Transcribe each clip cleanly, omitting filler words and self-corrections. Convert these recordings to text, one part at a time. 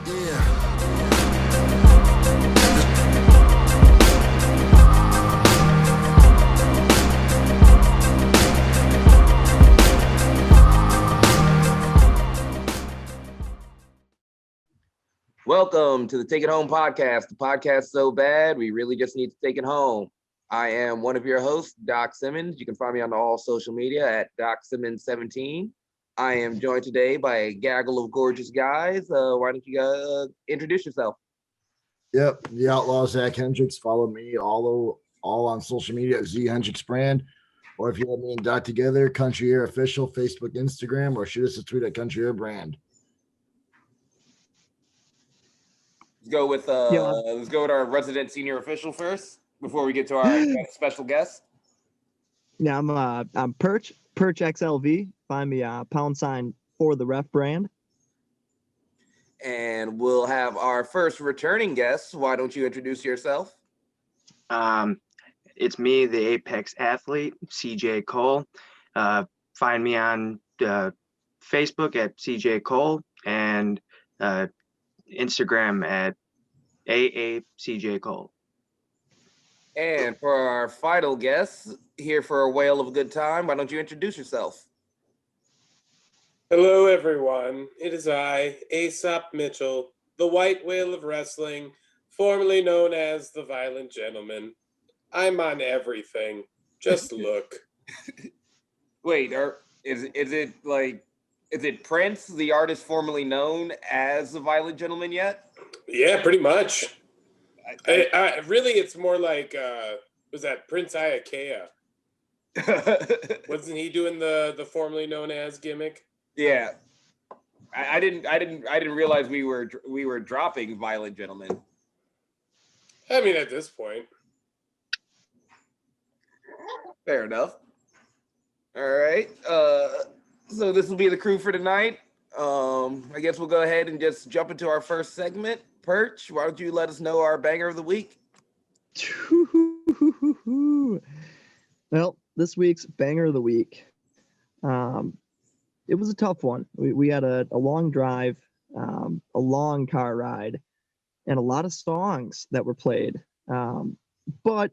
Welcome to the Take It Home podcast, the podcast so bad we really just need to take it home. I am one of your hosts, Doc Simmons. You can find me on all social media at DocSimmons17. I am joined today by a gaggle of gorgeous guys. Why don't you introduce yourself? Yep, the Outlaw Zach Hendricks. Follow me all on social media at Z Hendricks Brand. Or if you let me and Doc together, Country Air Official, Facebook, Instagram, or shoot us a tweet at Country Air Brand. Let's go with our resident senior official first before we get to our special guest. Yeah, I'm Perch XLV. Find me # for the Ref Brand. And we'll have our first returning guest. Why don't you introduce yourself? It's me, the Apex Athlete, CJ Cole. Find me on Facebook at CJ Cole and Instagram at AACJ Cole. And for our final guest, here for a whale of a good time, why don't you introduce yourself? Hello, everyone. It is I, Aesop Mitchell, the white whale of wrestling, formerly known as the Violent Gentleman. I'm on everything. Just look. Wait, is it Prince, the artist formerly known as the Violent Gentleman yet? Yeah, pretty much. I really, it's more like, was that Prince Iakea? Wasn't he doing the formerly known as gimmick? Yeah. I didn't realize we were dropping Violent Gentleman. I mean, at this point. Fair enough. All right. So this will be the crew for tonight. I guess we'll go ahead and just jump into our first segment. Perch, why don't you let us know our banger of the week? Well, this week's banger of the week. It was a tough one. We had a long drive, a long car ride, and a lot of songs that were played. But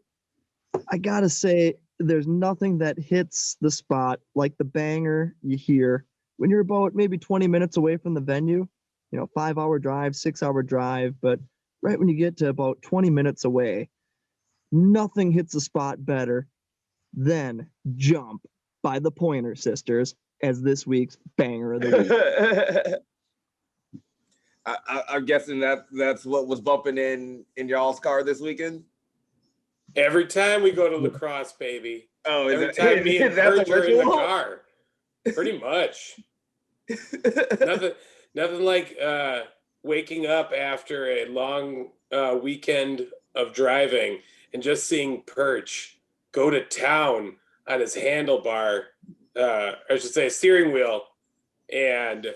I gotta say, there's nothing that hits the spot like the banger you hear when you're about maybe 20 minutes away from the venue. 5-hour drive, 6-hour drive, but right when you get to about 20 minutes away, nothing hits the spot better than Jump by the Pointer Sisters as this week's banger of the week. I'm guessing that's what was bumping in y'all's car this weekend? Every time we go to lacrosse, baby. Oh, every time me and Perch are in the car. Pretty much. Nothing like waking up after a long weekend of driving and just seeing Perch go to town on his handlebar, I should say steering wheel, and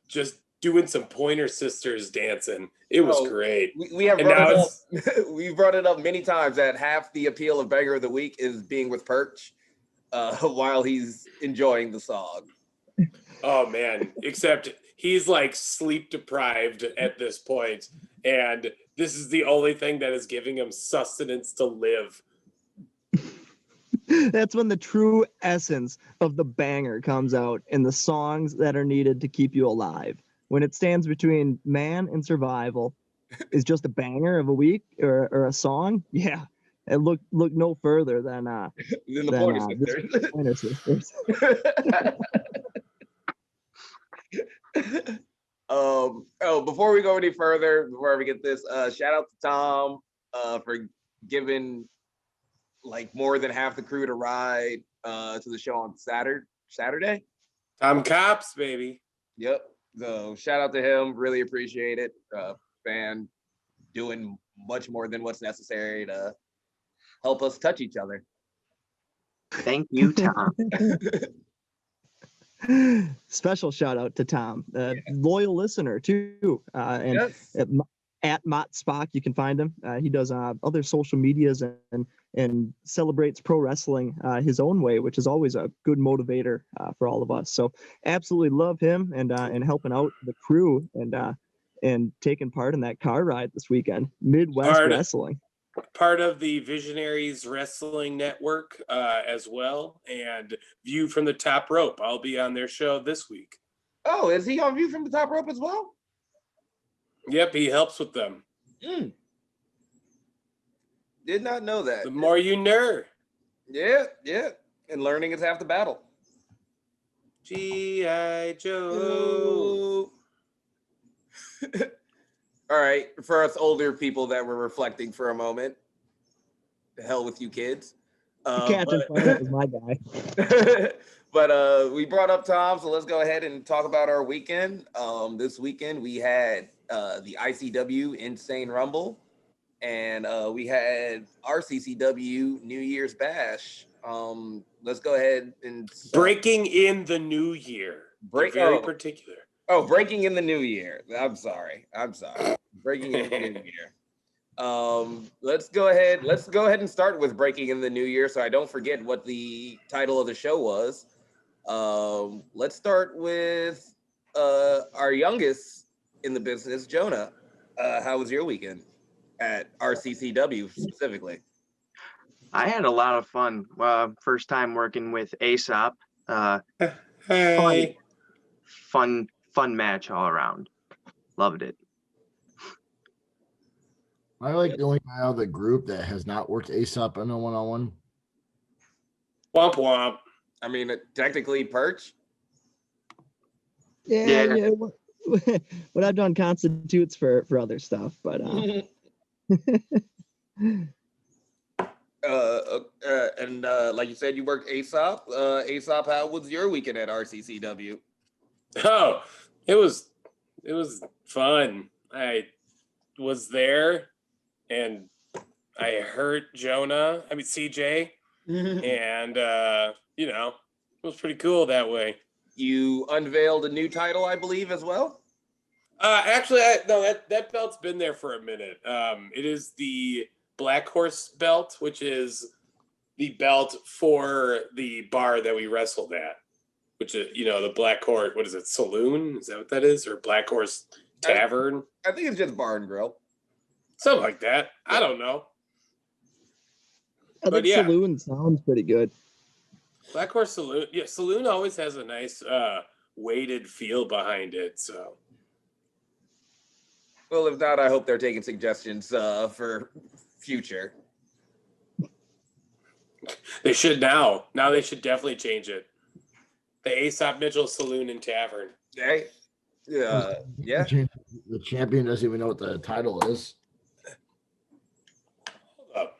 just doing some Pointer Sisters dancing. It was great. We've brought it up many times that half the appeal of banger of the week is being with Perch while he's enjoying the song. Oh man, except he's like sleep deprived at this point, and this is the only thing that is giving him sustenance to live. That's when the true essence of the banger comes out in the songs that are needed to keep you alive. When it stands between man and survival is just a banger of a week or a song. Yeah. And look no further than the Pointer Sisters. Before we go any further, before we get this, shout out to Tom for giving like more than half the crew to ride to the show on Saturday. Tom Cops, baby. Yep. So shout out to him. Really appreciate it. Fan doing much more than what's necessary to help us touch each other. Thank you, Tom. Special shout out to Tom, loyal listener too, and yes. At Mott Spock, you can find him. He does other social medias and celebrates pro wrestling his own way, which is always a good motivator for all of us. So absolutely love him and helping out the crew. And and taking part in that car ride this weekend. Midwest Part- Wrestling. Part of the Visionaries Wrestling Network as well, and View from the Top Rope. I'll be on their show this week. Oh, is he on View from the Top Rope as well? Yep, he helps with them. Did not know that. The more you know. Yeah. And learning is half the battle. G.I. Joe. All right, for us older people that were reflecting for a moment, the hell with you kids. Captain Planet was my guy. But we brought up Tom, so let's go ahead and talk about our weekend. This weekend we had the ICW Insane Rumble, and we had RCCW New Year's Bash. Let's go ahead and Breaking in the new year. Very particular. Oh, breaking in the new year. I'm sorry. Breaking in the new year. Let's go ahead and start with breaking in the new year, so I don't forget what the title of the show was. Let's start with our youngest in the business, Jonah. How was your weekend at RCCW specifically? I had a lot of fun. First time working with Aesop. Hey. Fun match all around. Loved it. I like the only guy out of the group that has not worked Aesop in a one-on-one. Womp womp. I mean, technically Perch. Yeah. What I've done constitutes for other stuff, but and like you said, you worked Aesop. Aesop, how was your weekend at RCCW? Oh, it was fun. I was there and I hurt CJ, and it was pretty cool that way. You unveiled a new title, I believe, as well. Actually, that belt's been there for a minute. It is the Black Horse belt, which is the belt for the bar that we wrestled at, which is, the Black Horse, what is it, Saloon? Is that what that is? Or Black Horse Tavern? I think it's just Bar and Grill. Something like that. I don't know. I think Saloon sounds pretty good. Black Horse Saloon. Yeah, Saloon always has a nice weighted feel behind it. So, well, if not, I hope they're taking suggestions for future. They should now. Now they should definitely change it. The Aesop Mitchell Saloon and Tavern. Okay. Yeah. The champion doesn't even know what the title is. Hold up.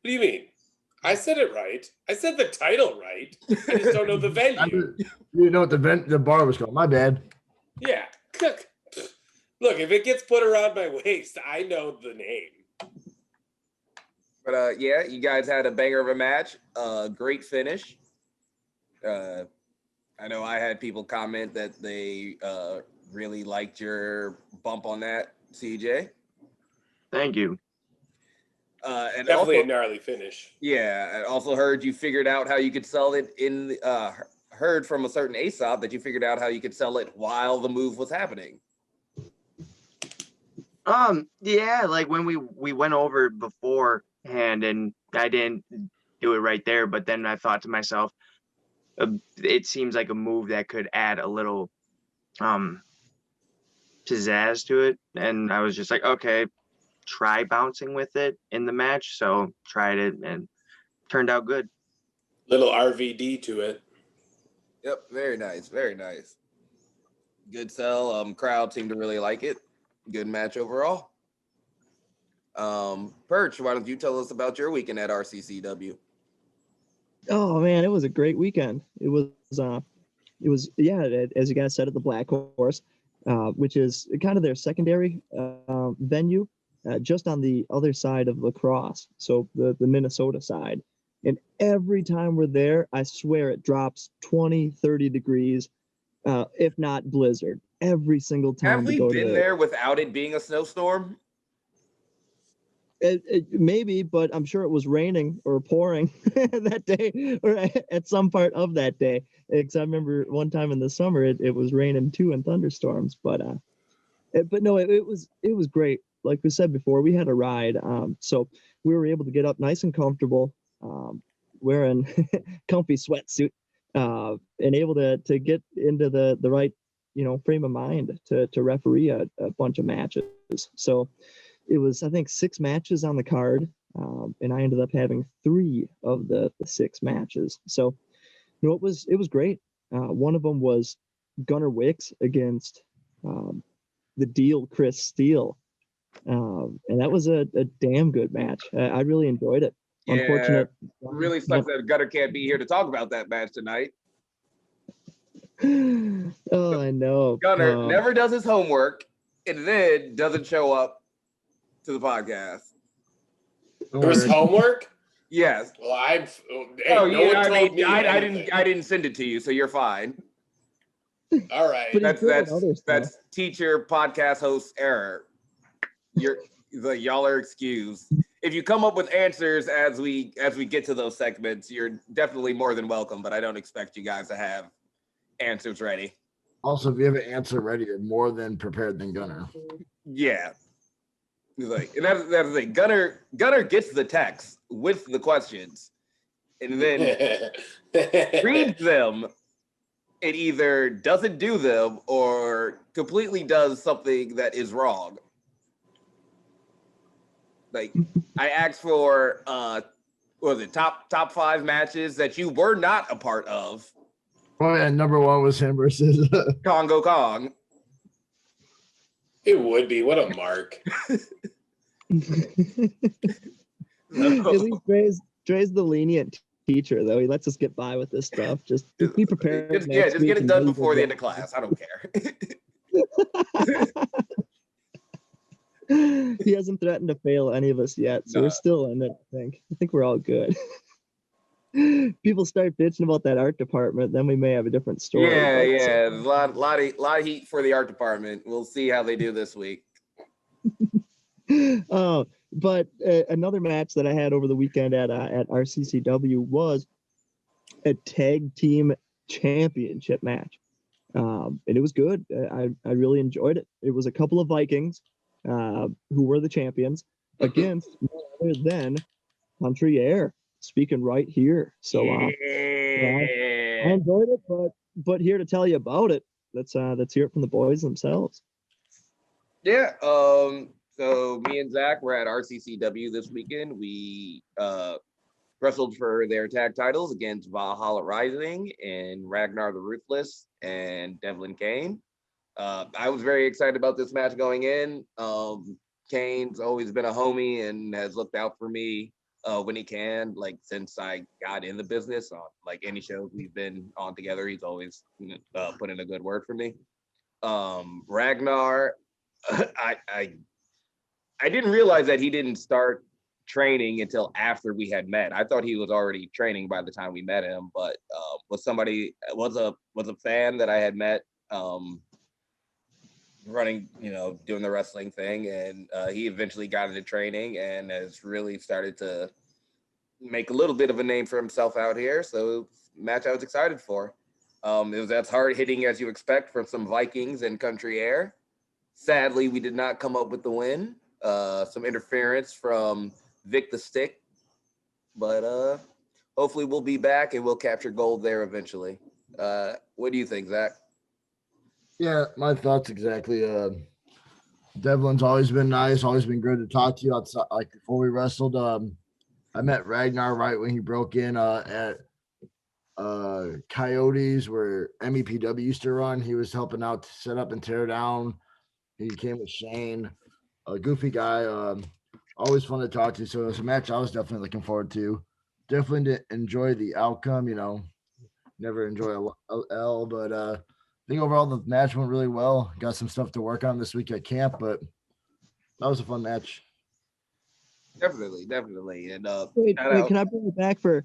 What do you mean? I said it right. I said the title right. I just don't know the venue. You know what the bar was called. My bad. Yeah. Look, if it gets put around my waist, I know the name. But you guys had a banger of a match. Great finish. I know I had people comment that they really liked your bump on that, CJ. Thank you. And Definitely also, a gnarly finish. Yeah, I also heard you figured out how you could sell it heard from a certain Aesop that you figured out how you could sell it while the move was happening. Yeah, like when we went over beforehand and I didn't do it right there, but then I thought to myself, it seems like a move that could add a little pizzazz to it, and I was just like, okay, try bouncing with it in the match. So tried it and turned out good. Little RVD to it. Yep, very nice, very nice. Good sell. Crowd seemed to really like it. Good match overall. Perch, why don't you tell us about your weekend at RCCW? Oh man, it was a great weekend. It was as you guys said, at the Black Horse, which is kind of their secondary venue, just on the other side of La Crosse, so the Minnesota side. And every time we're there, I swear it drops 20, 30 degrees, if not blizzard, every single time. Have we been there without it being a snowstorm? Maybe, but I'm sure it was raining or pouring that day, or at some part of that day. Because I remember one time in the summer, it was raining too, and thunderstorms. But But no, it was great. Like we said before, we had a ride, so we were able to get up nice and comfortable, wearing comfy sweatsuit, and able to get into the right frame of mind to referee a bunch of matches. So it was, I think, 6 matches on the card, and I ended up having 3 of the 6 matches. So it was great. One of them was Gunnar Wicks against the Deal Chris Steele, and that was a damn good match. I really enjoyed it. Yeah, Unfortunate. really sucks that Gunnar can't be here to talk about that match tonight. Oh, I know. Gunnar never does his homework and then doesn't show up to the podcast. There's homework? Yes. Well, I didn't send it to you, so you're fine. All right. That's teacher podcast host error. Y'all are excused. If you come up with answers as we get to those segments, you're definitely more than welcome, but I don't expect you guys to have answers ready. Also, if you have an answer ready, you're more than prepared than Gunnar. Yeah. Like, and that's the thing. Gunnar gets the text with the questions and then reads them. It either doesn't do them or completely does something that is wrong. Like, I asked for what was it, top 5 matches that you were not a part of. Oh yeah, number 1 was him versus Congo Kong. It would be. What a mark. At least Dre's the lenient teacher, though. He lets us get by with this stuff. Just be prepared. Just get it done before the end of class. I don't care. He hasn't threatened to fail any of us yet, so we're still in it. I think we're all good. People start bitching about that art department, then we may have a different story. Yeah. A lot of heat for the art department. We'll see how they do this week. Oh, but another match that I had over the weekend at RCCW was a tag team championship match, and it was good. I really enjoyed it. It was a couple of Vikings who were the champions against no other than Country Air, speaking right here. So I enjoyed it, but here to tell you about it, let's hear it from the boys themselves. Yeah. So me and Zach were at RCCW this weekend. We wrestled for their tag titles against Valhalla Rising and Ragnar the Ruthless and Devlin Kane. I was very excited about this match going in. Kane's always been a homie and has looked out for me when he can, like since I got in the business. On like any shows we've been on together, he's always put in a good word for me. Ragnar, I didn't realize that he didn't start training until after we had met. I thought he was already training by the time we met him, but was a fan that I had met running, doing the wrestling thing, and he eventually got into training and has really started to make a little bit of a name for himself out here. So match I was excited for. It was as hard hitting as you expect from some Vikings and Country Air. Sadly, we did not come up with the win. Some interference from Vic the Stick, but hopefully we'll be back and we'll capture gold there eventually. What do you think, Zach? Yeah, my thoughts exactly. Devlin's always been nice, always been good to talk to you outside. Like before we wrestled, I met Ragnar right when he broke in at Coyotes where MEPW used to run. He was helping out to set up and tear down. He came with Shane, a goofy guy. Always fun to talk to. So it's a match I was definitely looking forward to. Definitely didn't enjoy the outcome. Never enjoy a L, but I think overall the match went really well. Got some stuff to work on this week at camp, but that was a fun match. Definitely. And wait, can I bring it back for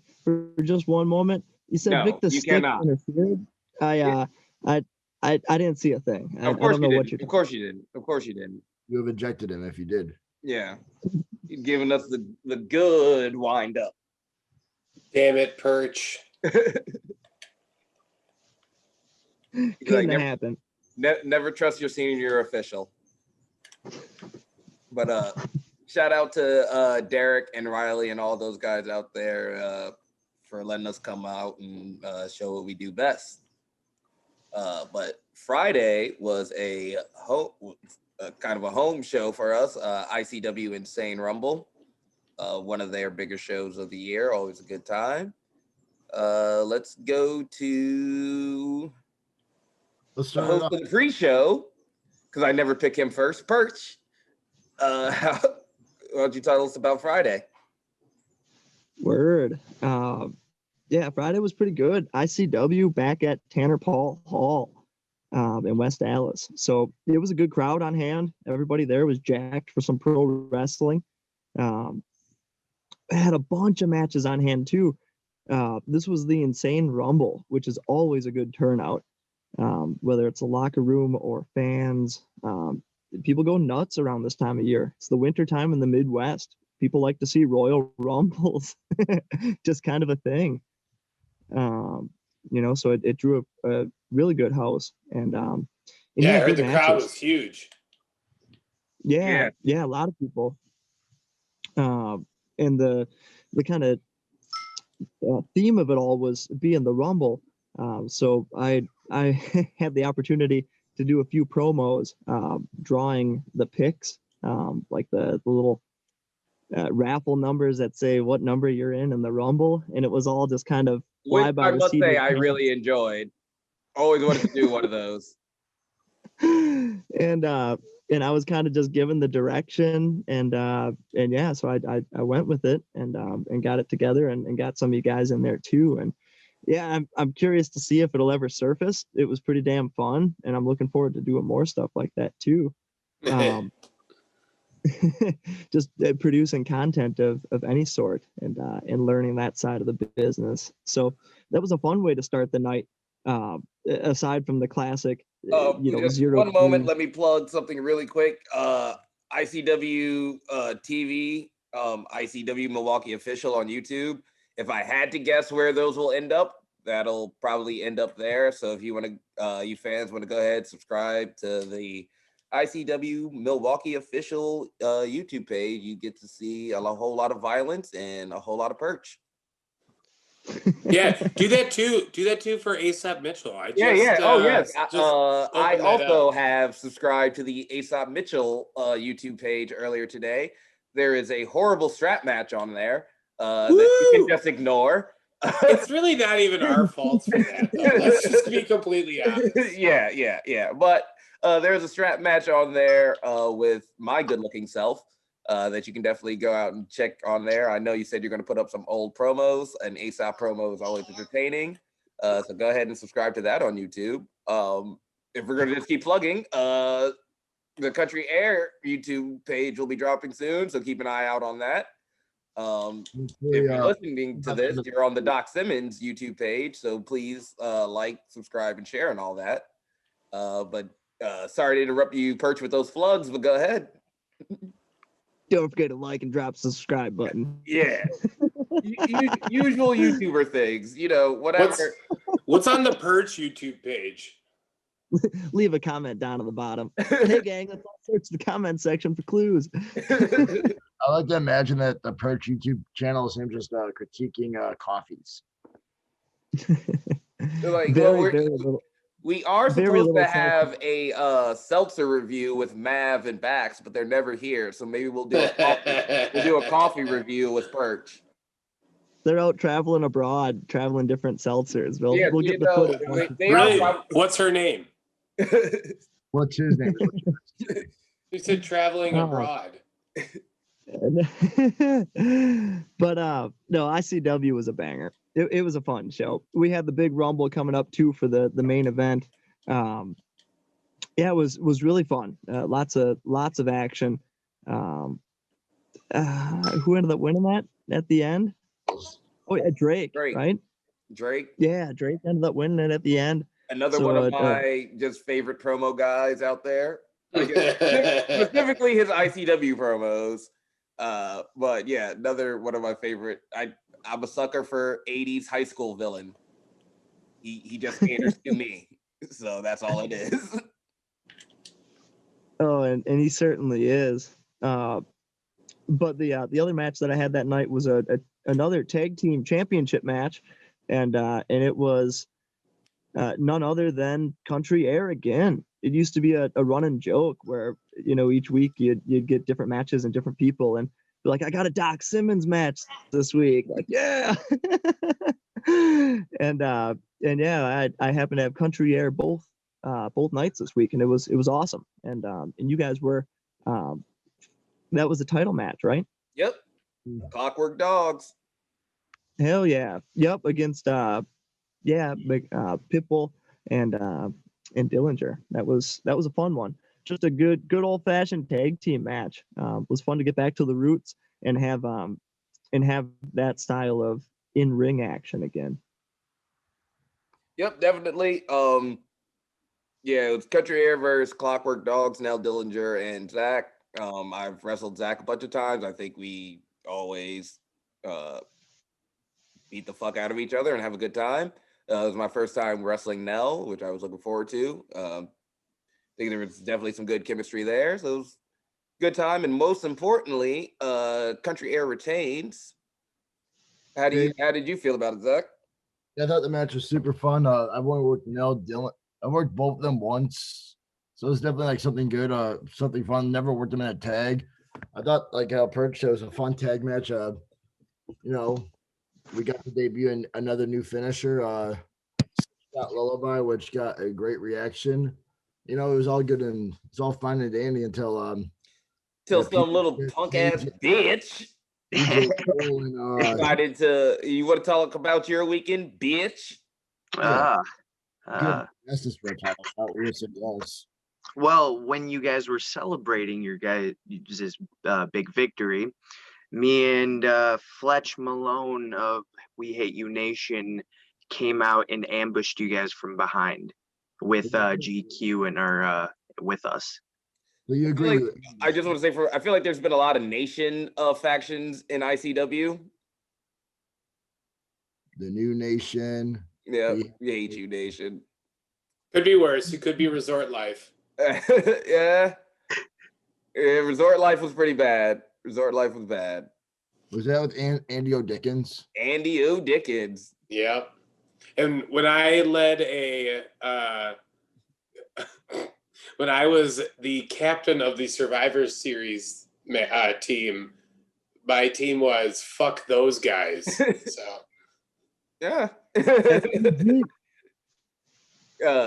just one moment? You said Vic the Stick interfered. I didn't see a thing. I don't know what you're. Of course you didn't. You have ejected him if you did. Yeah, he's giving us the good wind up. Damn it, Perch. Couldn't happen. Never trust your senior official. But shout out to Derek and Riley and all those guys out there for letting us come out and show what we do best. But Friday was a kind of a home show for us. ICW Insane Rumble, one of their bigger shows of the year. Always a good time. Let's go to Let's the start it host off. of the pre-show, because I never pick him first. Perch. Why don't you tell us about Friday? Word. Yeah, Friday was pretty good. ICW back at Tanner Paul Hall in West Dallas. So it was a good crowd on hand. Everybody there was jacked for some pro wrestling. Had a bunch of matches on hand too. This was the Insane Rumble, which is always a good turnout. Whether it's a locker room or fans, people go nuts around this time of year. It's the winter time in the Midwest. People like to see Royal Rumbles, just kind of a thing. So it drew a really good house. And Yeah, I had heard good the crowd matches. was huge. Yeah, a lot of people. And the kind of theme of it all was being the Rumble. So I had the opportunity to do a few promos, drawing the picks, like the little raffle numbers that say what number you're in the Rumble, and it was all just kind of fly Which by I the must seat say of I your really enjoyed. Always wanted to do one of those. pants. And I was kind of just given the direction, and yeah, so I went with it and got it together and got some of you guys in there too. And yeah, I'm curious to see if it'll ever surface. It was pretty damn fun, and I'm looking forward to doing more stuff like that too. Just producing content of any sort and learning that side of the business. So that was a fun way to start the night. Aside from the classic, Just zero. one moment. Let me plug something really quick. ICW TV, ICW Milwaukee Official on YouTube. If I had to guess where those will end up, that'll probably end up there. So if you want to, you fans want to go ahead, subscribe to the ICW Milwaukee Official YouTube page, you get to see a whole lot of violence and a whole lot of Perch. Yeah, do that too. Do that too for ASAP Mitchell. Oh yes. I opened that also up. have subscribed to the ASAP Mitchell YouTube page earlier today. There is a horrible strap match on there that you can just ignore. It's really not even our fault for that, though. Let's just be completely honest. Yeah. But there's a strap match on there with my good-looking self that you can definitely go out and check on there. I know you said you're going to put up some old promos, and ASAP promo is always entertaining. So go ahead and subscribe to that on YouTube. If we're going to just keep plugging, the Country Air YouTube page will be dropping soon, so keep an eye out on that. If you're listening to this, you're on the Doc Simmons YouTube page, so please like, subscribe, and share and all that. But sorry to interrupt you, Perch, with those plugs, but go ahead. Don't forget to like and drop the subscribe button. Yeah. Usual YouTuber things, whatever. What's on the Perch YouTube page? Leave a comment down at the bottom. Hey gang, let's all search the comment section for clues. I like to imagine that the Perch YouTube channel is him just critiquing coffees. We are supposed to have a seltzer review with Mav and Bax, but they're never here. So maybe we'll do a coffee review with Perch. They're out traveling abroad, traveling different seltzers. We'll get the footage. Really? What's her name? What's his name? You said traveling abroad. But no, ICW was a banger. It was a fun show. We had the big Rumble coming up too for the main event. Yeah, it was really fun. Lots of action. Who ended up winning that at the end? Oh yeah, Drake. Right? Drake. Yeah, Drake ended up winning it at the end. Another one of my just favorite promo guys out there. Specifically his ICW promos. But yeah, another one of my favorite. I'm a sucker for 80s high school villain. He just caters to me. So that's all it is. Oh, and he certainly is. But the other match that I had that night was another tag team championship match, and it was none other than Country Air again. It used to be a running joke where, each week you'd get different matches and different people, and be like, I got a Doc Simmons match this week. Like, yeah. and yeah, I happened to have Country Air both nights this week, and it was awesome. And you guys were that was the title match, right? Yep. Clockwork Dogs. Hell yeah. Yep. Against Pitbull and Dillinger. That was a fun one. Just a good old fashioned tag team match. It was fun to get back to the roots and have that style of in ring action again. Yep, definitely. Yeah, it's Country Air versus Clockwork Dogs, Nell Dillinger and Zach. I've wrestled Zach a bunch of times. I think we always beat the fuck out of each other and have a good time. It was my first time wrestling Nell, which I was looking forward to. I think there was definitely some good chemistry there. So it was a good time. And most importantly, Country Air retains. How did you feel about it, Zach? I thought the match was super fun. I've only worked Nell Dylan. I worked both of them once, so it was definitely like something good, something fun. Never worked them in a tag. I thought like how Perch was a fun tag match. We got to debut another new finisher, Scott Lullaby, which got a great reaction. It was all good and it's all fine and dandy until some little punk ass bitch decided to. You want to talk about your weekend, bitch? Well, when you guys were celebrating your guys' big victory, me and Fletch Malone of We Hate You Nation came out and ambushed you guys from behind with GQ and our with us. Do you agree? I just want to say, I feel like there's been a lot of Nation factions in ICW. The New Nation. Yeah, We Hate You Nation. Could be worse. It could be Resort Life. Yeah, Resort Life was pretty bad. Resort Life was bad. Was that with Andy O'Dickens? Andy O'Dickens. Yeah. And when I led when I was the captain of the Survivor Series team, my team was fuck those guys. So. Yeah.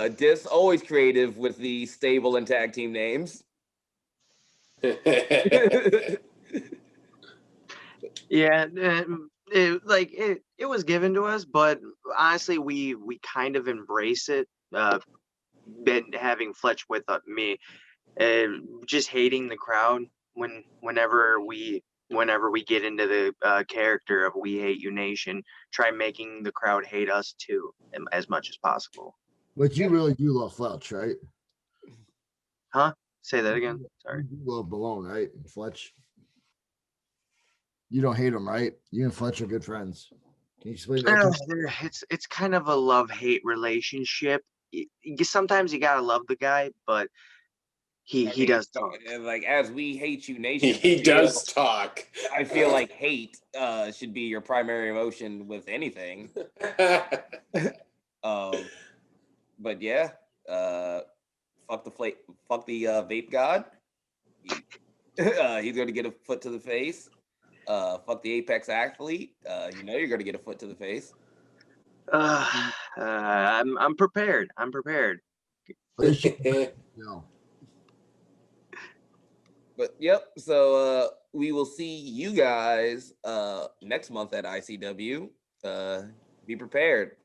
Dis always creative with the stable and tag team names. Yeah, it was given to us, but honestly, we kind of embrace it. Been having Fletch with me, just hating the crowd whenever we get into the character of We Hate You Nation, try making the crowd hate us too as much as possible. But you really do love Fletch, right? Huh? Say that again. Sorry. You love Malone, right? Fletch. You don't hate him, right? You and Fletch are good friends. Can you explain that? It's kind of a love-hate relationship. Sometimes you gotta love the guy, but he does talk. Like, as We Hate You Nation, he does talk. I feel like hate should be your primary emotion with anything. But yeah, fuck the vape god. He's going to get a foot to the face. Fuck the Apex athlete. You're going to get a foot to the face. I'm prepared. I'm prepared. No. But yep. So we will see you guys next month at ICW. Be prepared.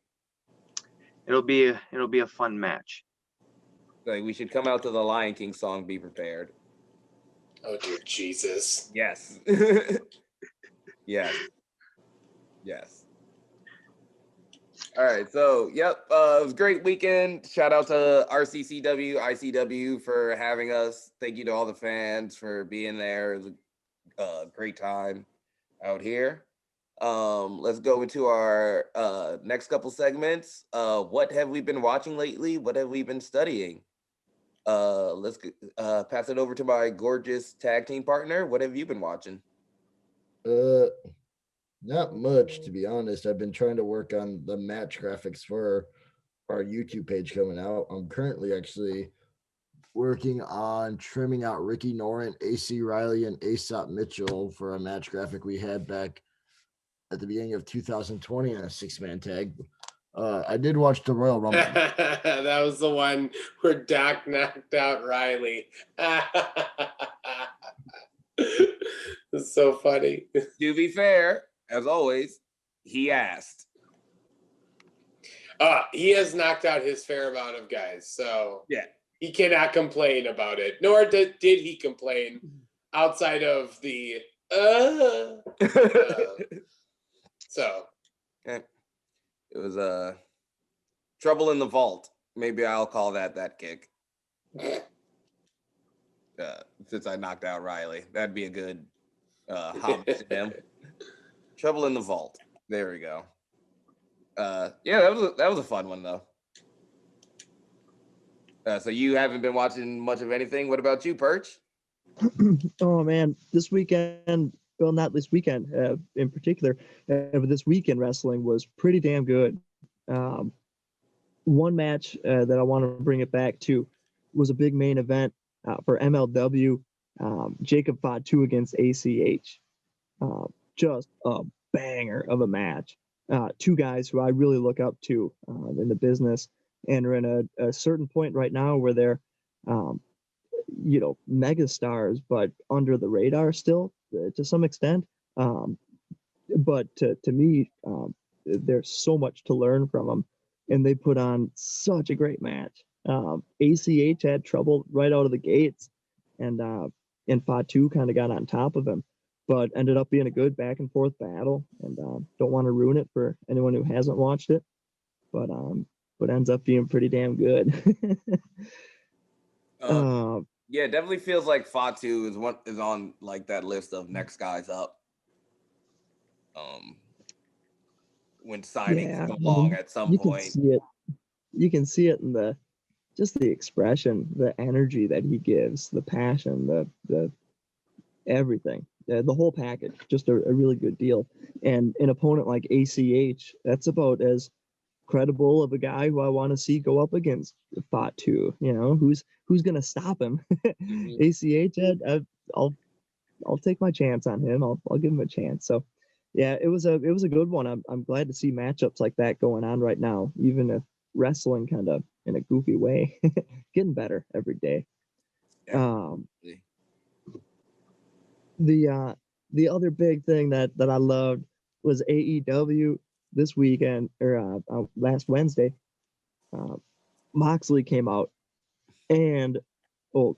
It'll be a fun match. Like, we should come out to the Lion King song, Be Prepared. Oh dear Jesus. Yes. Yes. All right. So, yep. It was a great weekend. Shout out to RCCW, ICW for having us. Thank you to all the fans for being there. It was a great time out here. Let's go into our next couple segments. What have we been watching lately? What have we been studying? Let's pass it over to my gorgeous tag team partner. What have you been watching? Not much, to be honest. I've been trying to work on the match graphics for our YouTube page coming out. I'm currently actually working on trimming out Ricky Norin, AC Riley, and Aesop Mitchell for a match graphic we had back at the beginning of 2020 in a 6-man tag. I did watch the Royal Rumble. That was the one where Doc knocked out Riley. It's so funny. To be fair, as always, he asked. He has knocked out his fair amount of guys, so yeah, he cannot complain about it. Nor did he complain outside of the so. It was trouble in the vault. Maybe I'll call that kick. Since I knocked out Riley, that'd be a good homage to him. Trouble in the vault. There we go. Yeah, that was a fun one though. So you haven't been watching much of anything. What about you, Perch? Oh man, this weekend. Well, not this weekend in particular, but this weekend wrestling was pretty damn good. One match that I want to bring it back to was a big main event for MLW. Jacob Fatu against ACH. Just a banger of a match. Two guys who I really look up to in the business and are in a certain point right now where they're, mega stars, but under the radar still to some extent. But to me, there's so much to learn from them, and they put on such a great match. ACH had trouble right out of the gates, and Fatu kind of got on top of him, but ended up being a good back and forth battle. And don't want to ruin it for anyone who hasn't watched it, but ends up being pretty damn good. Yeah, it definitely feels like Fatu is on like that list of next guys up. When signings come along at some point. You can see it in the expression, the energy that he gives, the passion, the everything, the whole package. Just a really good deal. And an opponent like ACH, that's about as credible of a guy who I want to see go up against Fatu. Who's gonna stop him? ACH, I'll take my chance on him. I'll give him a chance. So yeah, it was a good one. I'm glad to see matchups like that going on right now, even if wrestling kind of in a goofy way, getting better every day. The other big thing that I loved was AEW this weekend or last Wednesday. Moxley came out, and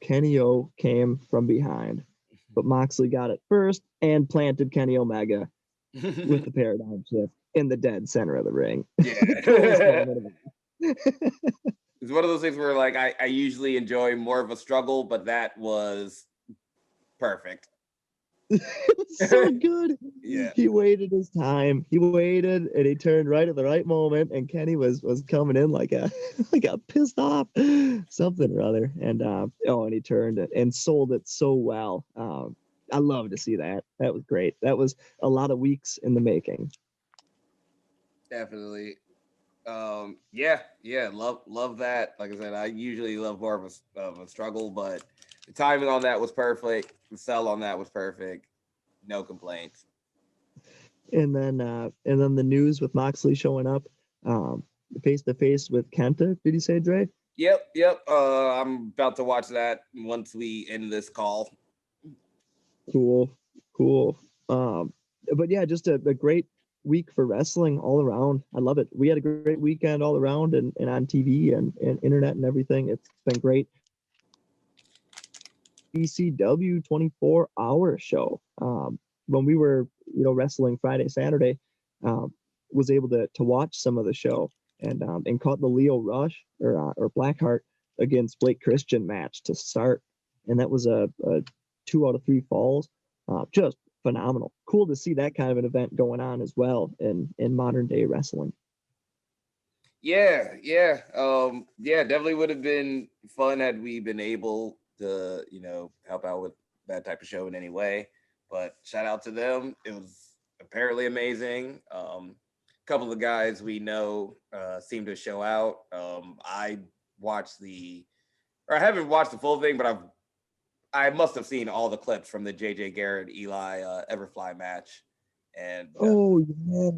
Kenny O came from behind, but Moxley got it first and planted Kenny Omega with the paradigm shift in the dead center of the ring. Yeah. It's one of those things where like I usually enjoy more of a struggle, but that was perfect. It was so good. Yeah. He waited his time. He waited and he turned right at the right moment, and Kenny was coming in like a pissed off something or other. And and he turned it and sold it so well. I love to see that. That was great. That was a lot of weeks in the making. Definitely. Yeah. Love that. Like I said, I usually love more of a struggle, but the timing on that was perfect. The sell on that was perfect. No complaints. And then the news with Moxley showing up, face to face with Kenta. Did you say, Dre? Yep. I'm about to watch that once we end this call. Cool. But yeah, just a great week for wrestling all around. I love it. We had a great weekend all around and on TV and internet and everything. It's been great. ECW 24-hour show. When we were, wrestling Friday, Saturday, was able to watch some of the show and caught the Leo Rush or Blackheart against Blake Christian match to start, and that was a 2 out of 3 falls. Just phenomenal. Cool to see that kind of an event going on as well in modern day wrestling. Yeah, definitely would have been fun had we been able to, help out with that type of show in any way. But shout out to them. It was apparently amazing. A couple of guys we know seemed to show out. I watched or I haven't watched the full thing, but I must have seen all the clips from the JJ Garrett Eli Everfly match. And Oh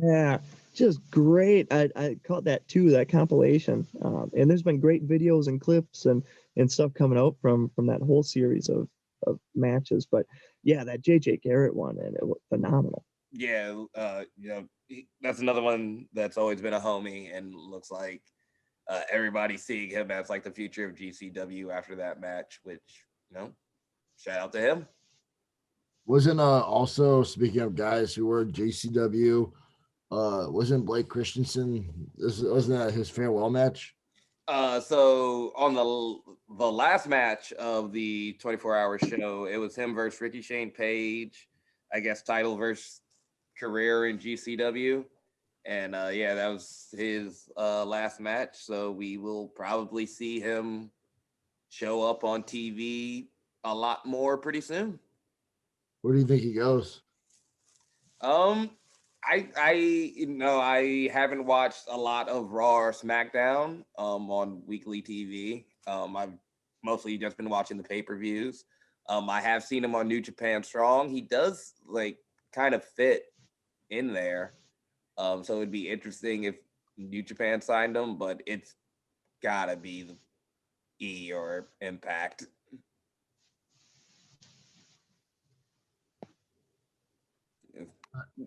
yeah, just great. I caught that too, that compilation. And there's been great videos and clips and stuff coming out from that whole series of matches. But yeah, that JJ Garrett one, and it was phenomenal. yeah, that's another one that's always been a homie, and looks like everybody's seeing him as like the future of GCW after that match. Which shout out to him. Wasn't also, speaking of guys who were JCW, wasn't Blake Christensen, wasn't that his farewell match? So on the last match of the 24-hour show, it was him versus Ricky Shane Page, I guess title versus career in GCW. And yeah, that was his last match. So we will probably see him show up on TV a lot more pretty soon. Where do you think he goes? I haven't watched a lot of Raw or SmackDown on weekly TV. I've mostly just been watching the pay-per-views. I have seen him on New Japan Strong. He does like kind of fit in there. So it'd be interesting if New Japan signed him, but it's gotta be the E or Impact.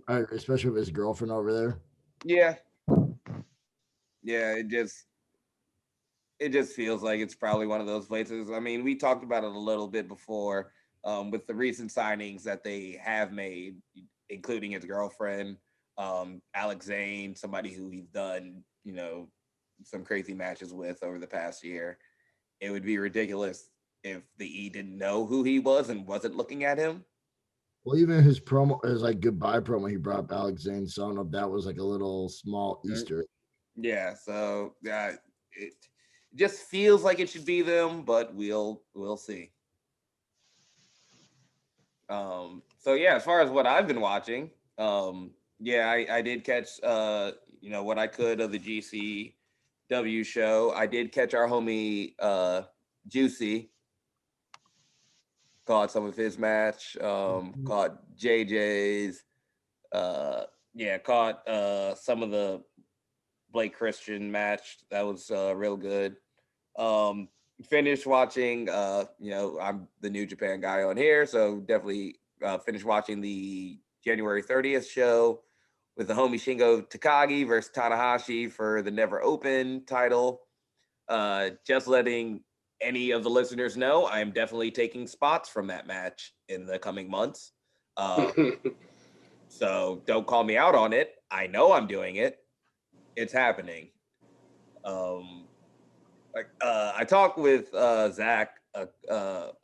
Especially with his girlfriend over there. Yeah. It just feels like it's probably one of those places. I mean, we talked about it a little bit before with the recent signings that they have made, including his girlfriend, Alex Zane, somebody who he's done, some crazy matches with over the past year. It would be ridiculous if the E didn't know who he was and wasn't looking at him. Well, even his promo, his like goodbye promo, he brought up Alex Zane. So I don't know if that was like a little small Easter. Yeah, so it just feels like it should be them, but we'll see. So yeah, as far as what I've been watching, I did catch what I could of the GCW show. I did catch our homie Juicy. Caught some of his match. Caught JJ's. Caught some of the Blake Christian match. That was real good. Finished watching, I'm the New Japan guy on here, so definitely finished watching the January 30th show with the homie Shingo Takagi versus Tanahashi for the Never Open title. Just letting any of the listeners know, I am definitely taking spots from that match in the coming months. So don't call me out on it. I know I'm doing it. It's happening. I talked with Zach a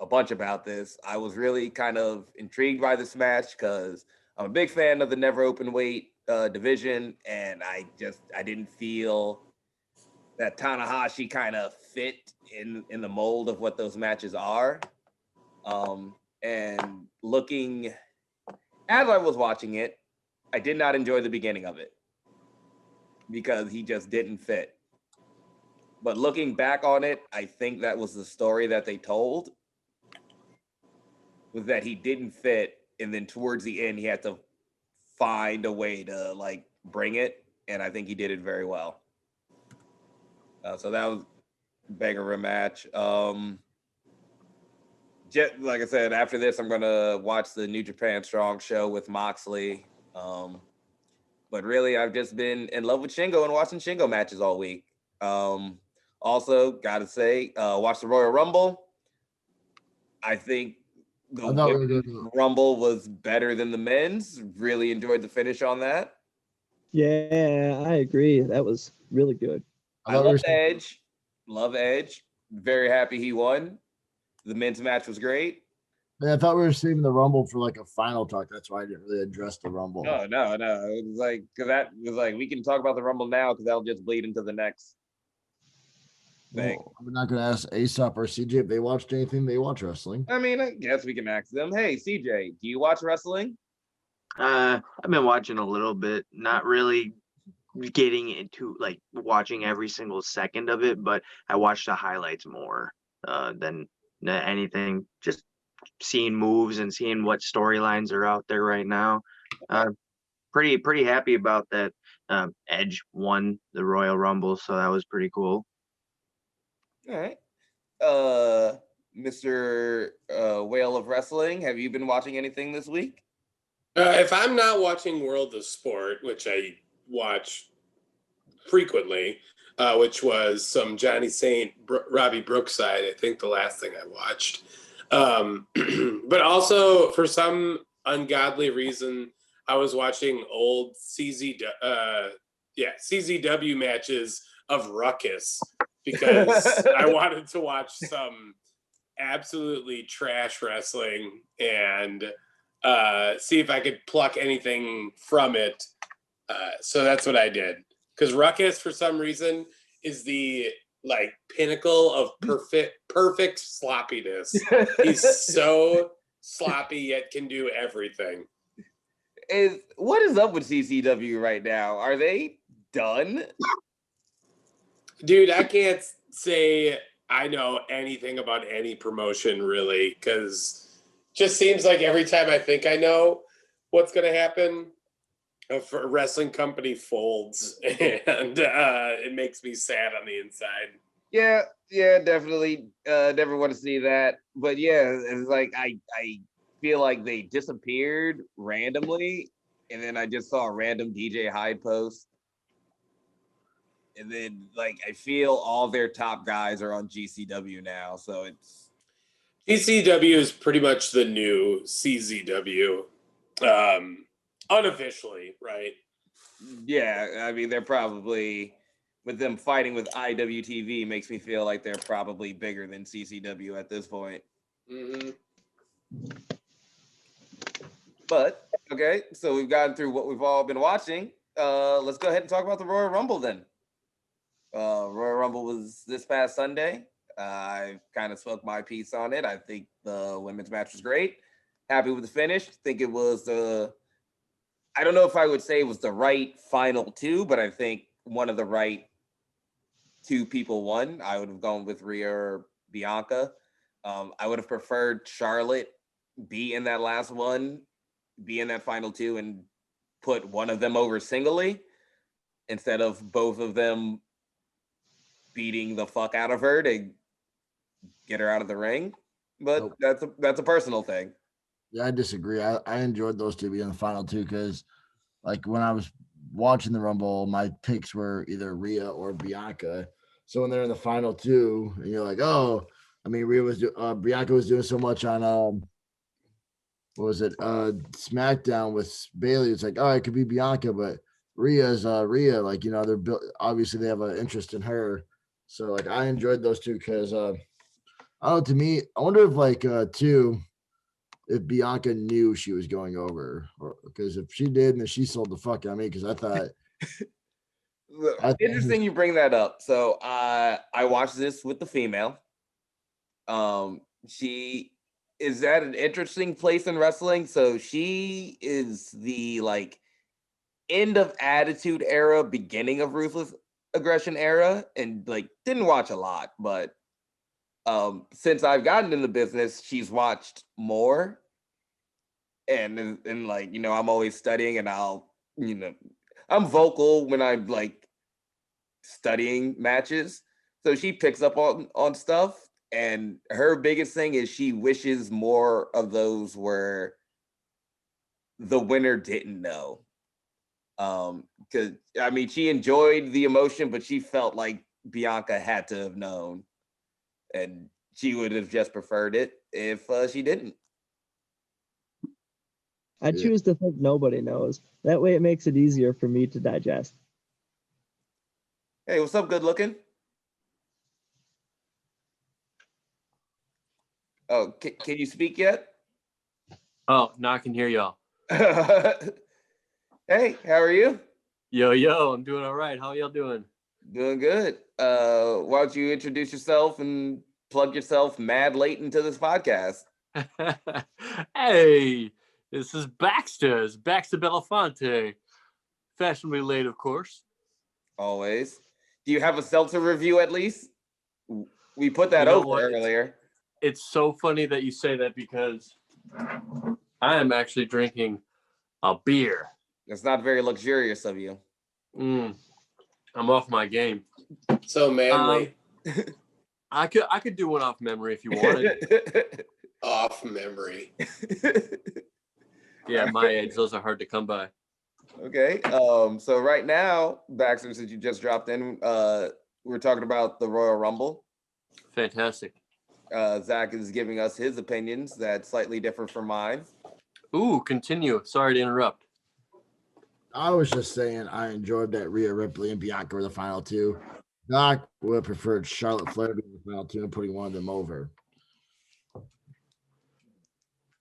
bunch about this. I was really kind of intrigued by this match because I'm a big fan of the never open weight division, and I didn't feel that Tanahashi kind of fit in the mold of what those matches are. And looking as I was watching it, I did not enjoy the beginning of it because he just didn't fit. But looking back on it, I think that was the story that they told, was that he didn't fit, and then towards the end he had to find a way to like bring it, and I think he did it very well. So that was a banger of a match. Just like I said, after this I'm gonna watch the New Japan Strong show with Moxley. But really, I've just been in love with Shingo and watching Shingo matches all week. Also, gotta say, watch the Royal Rumble. I think the Women's Rumble was better than the men's. Really enjoyed the finish on that. Yeah, I agree. That was really good. I love Edge. Love Edge. Very happy he won. The men's match was great. Yeah, I thought we were saving the Rumble for like a final talk. That's why I didn't really address the Rumble. No. It was like because that was like we can talk about the Rumble now because that'll just bleed into the next thing. Well, I'm not going to ask Aesop or CJ if they watched anything. They watch wrestling. I mean, I guess we can ask them. Hey, CJ, do you watch wrestling? I've been watching a little bit, not really getting into like watching every single second of it, but I watch the highlights more than anything. Just seeing moves and seeing what storylines are out there right now. Pretty happy about that. Edge won the Royal Rumble, so that was pretty cool. All right. Mr. Whale of Wrestling, have you been watching anything this week? If I'm not watching World of Sport, which I watch frequently, which was some Johnny Saint, Robbie Brookside, I think the last thing I watched. But also, for some ungodly reason, I was watching old CZW matches of Ruckus because I wanted to watch some absolutely trash wrestling and see if I could pluck anything from it. So that's what I did. Because Ruckus, for some reason, is the like pinnacle of perfect sloppiness. He's so sloppy yet can do everything. What is up with CCW right now? Are they done? Dude, I can't say I know anything about any promotion really, because just seems like every time I think I know what's going to happen, a wrestling company folds, and it makes me sad on the inside. Yeah, definitely. Never want to see that. But yeah, it's like I feel like they disappeared randomly, and then I just saw a random DJ Hyde post. And then like I feel all their top guys are on GCW now. So it's GCW is pretty much the new CZW. Unofficially, right? yeah, I mean they're probably with them fighting with IWTV makes me feel like they're probably bigger than CCW at this point. Mm-hmm. But okay, so we've gotten through what we've all been watching. Let's go ahead and talk about the Royal Rumble then. Royal Rumble was this past Sunday. I kind of spoke my piece on it. I think the women's match was great. Happy with the finish. Think it was I don't know if I would say it was the right final two, but I think one of the right two people won. I would have gone with Rhea or Bianca. I would have preferred Charlotte be in that last one, be in that final two, and put one of them over singly instead of both of them beating the fuck out of her to get her out of the ring. But that's a personal thing. Yeah, I disagree. I enjoyed those two being in the final two because, like, when I was watching the Rumble, my picks were either Rhea or Bianca. So when they're in the final two, and you're like, oh, I mean, Bianca was doing so much on what was it? SmackDown with Bailey. It's like, oh, it could be Bianca, but Rhea's Rhea. Like, you know, obviously they have an interest in her. So like, I enjoyed those two because I don't know. To me, I wonder if like if Bianca knew she was going over, because if she did, then she sold the fuck out of me. Because I thought. Interesting you bring that up. So I watched this with the female. She is at an interesting place in wrestling. So she is the like end of Attitude Era, beginning of Ruthless Aggression Era, and like didn't watch a lot, but since I've gotten in the business, she's watched more. And like, you know, I'm always studying and I'll, you know, I'm vocal when I'm like studying matches. So she picks up on stuff. And her biggest thing is she wishes more of those where the winner didn't know. Because I mean, she enjoyed the emotion, but she felt like Bianca had to have known, and she would have just preferred it if she didn't. I choose to think nobody knows. That way it makes it easier for me to digest. Hey, what's up, good looking? Oh, can you speak yet? Oh, now I can hear y'all. Hey, how are you? Yo, I'm doing all right. How y'all doing? Doing good. Why don't you introduce yourself and plug yourself mad late into this podcast? Hey, this is Baxter. It's Baxter Belafonte. Fashionably late, of course. Always. Do you have a seltzer review at least? We put that You know over what? earlier. It's so funny that you say that because I am actually drinking a beer. That's not very luxurious of you. I'm off my game. So manly. I could do one off memory if you wanted. Off memory. Yeah, my age, those are hard to come by. Okay. So right now, Baxter, since you just dropped in, we're talking about the Royal Rumble. Fantastic. Zach is giving us his opinions that slightly differ from mine. Ooh, continue. Sorry to interrupt. I was just saying I enjoyed that Rhea Ripley and Bianca were the final two. Doc would have preferred Charlotte Flair being the final two and putting one of them over.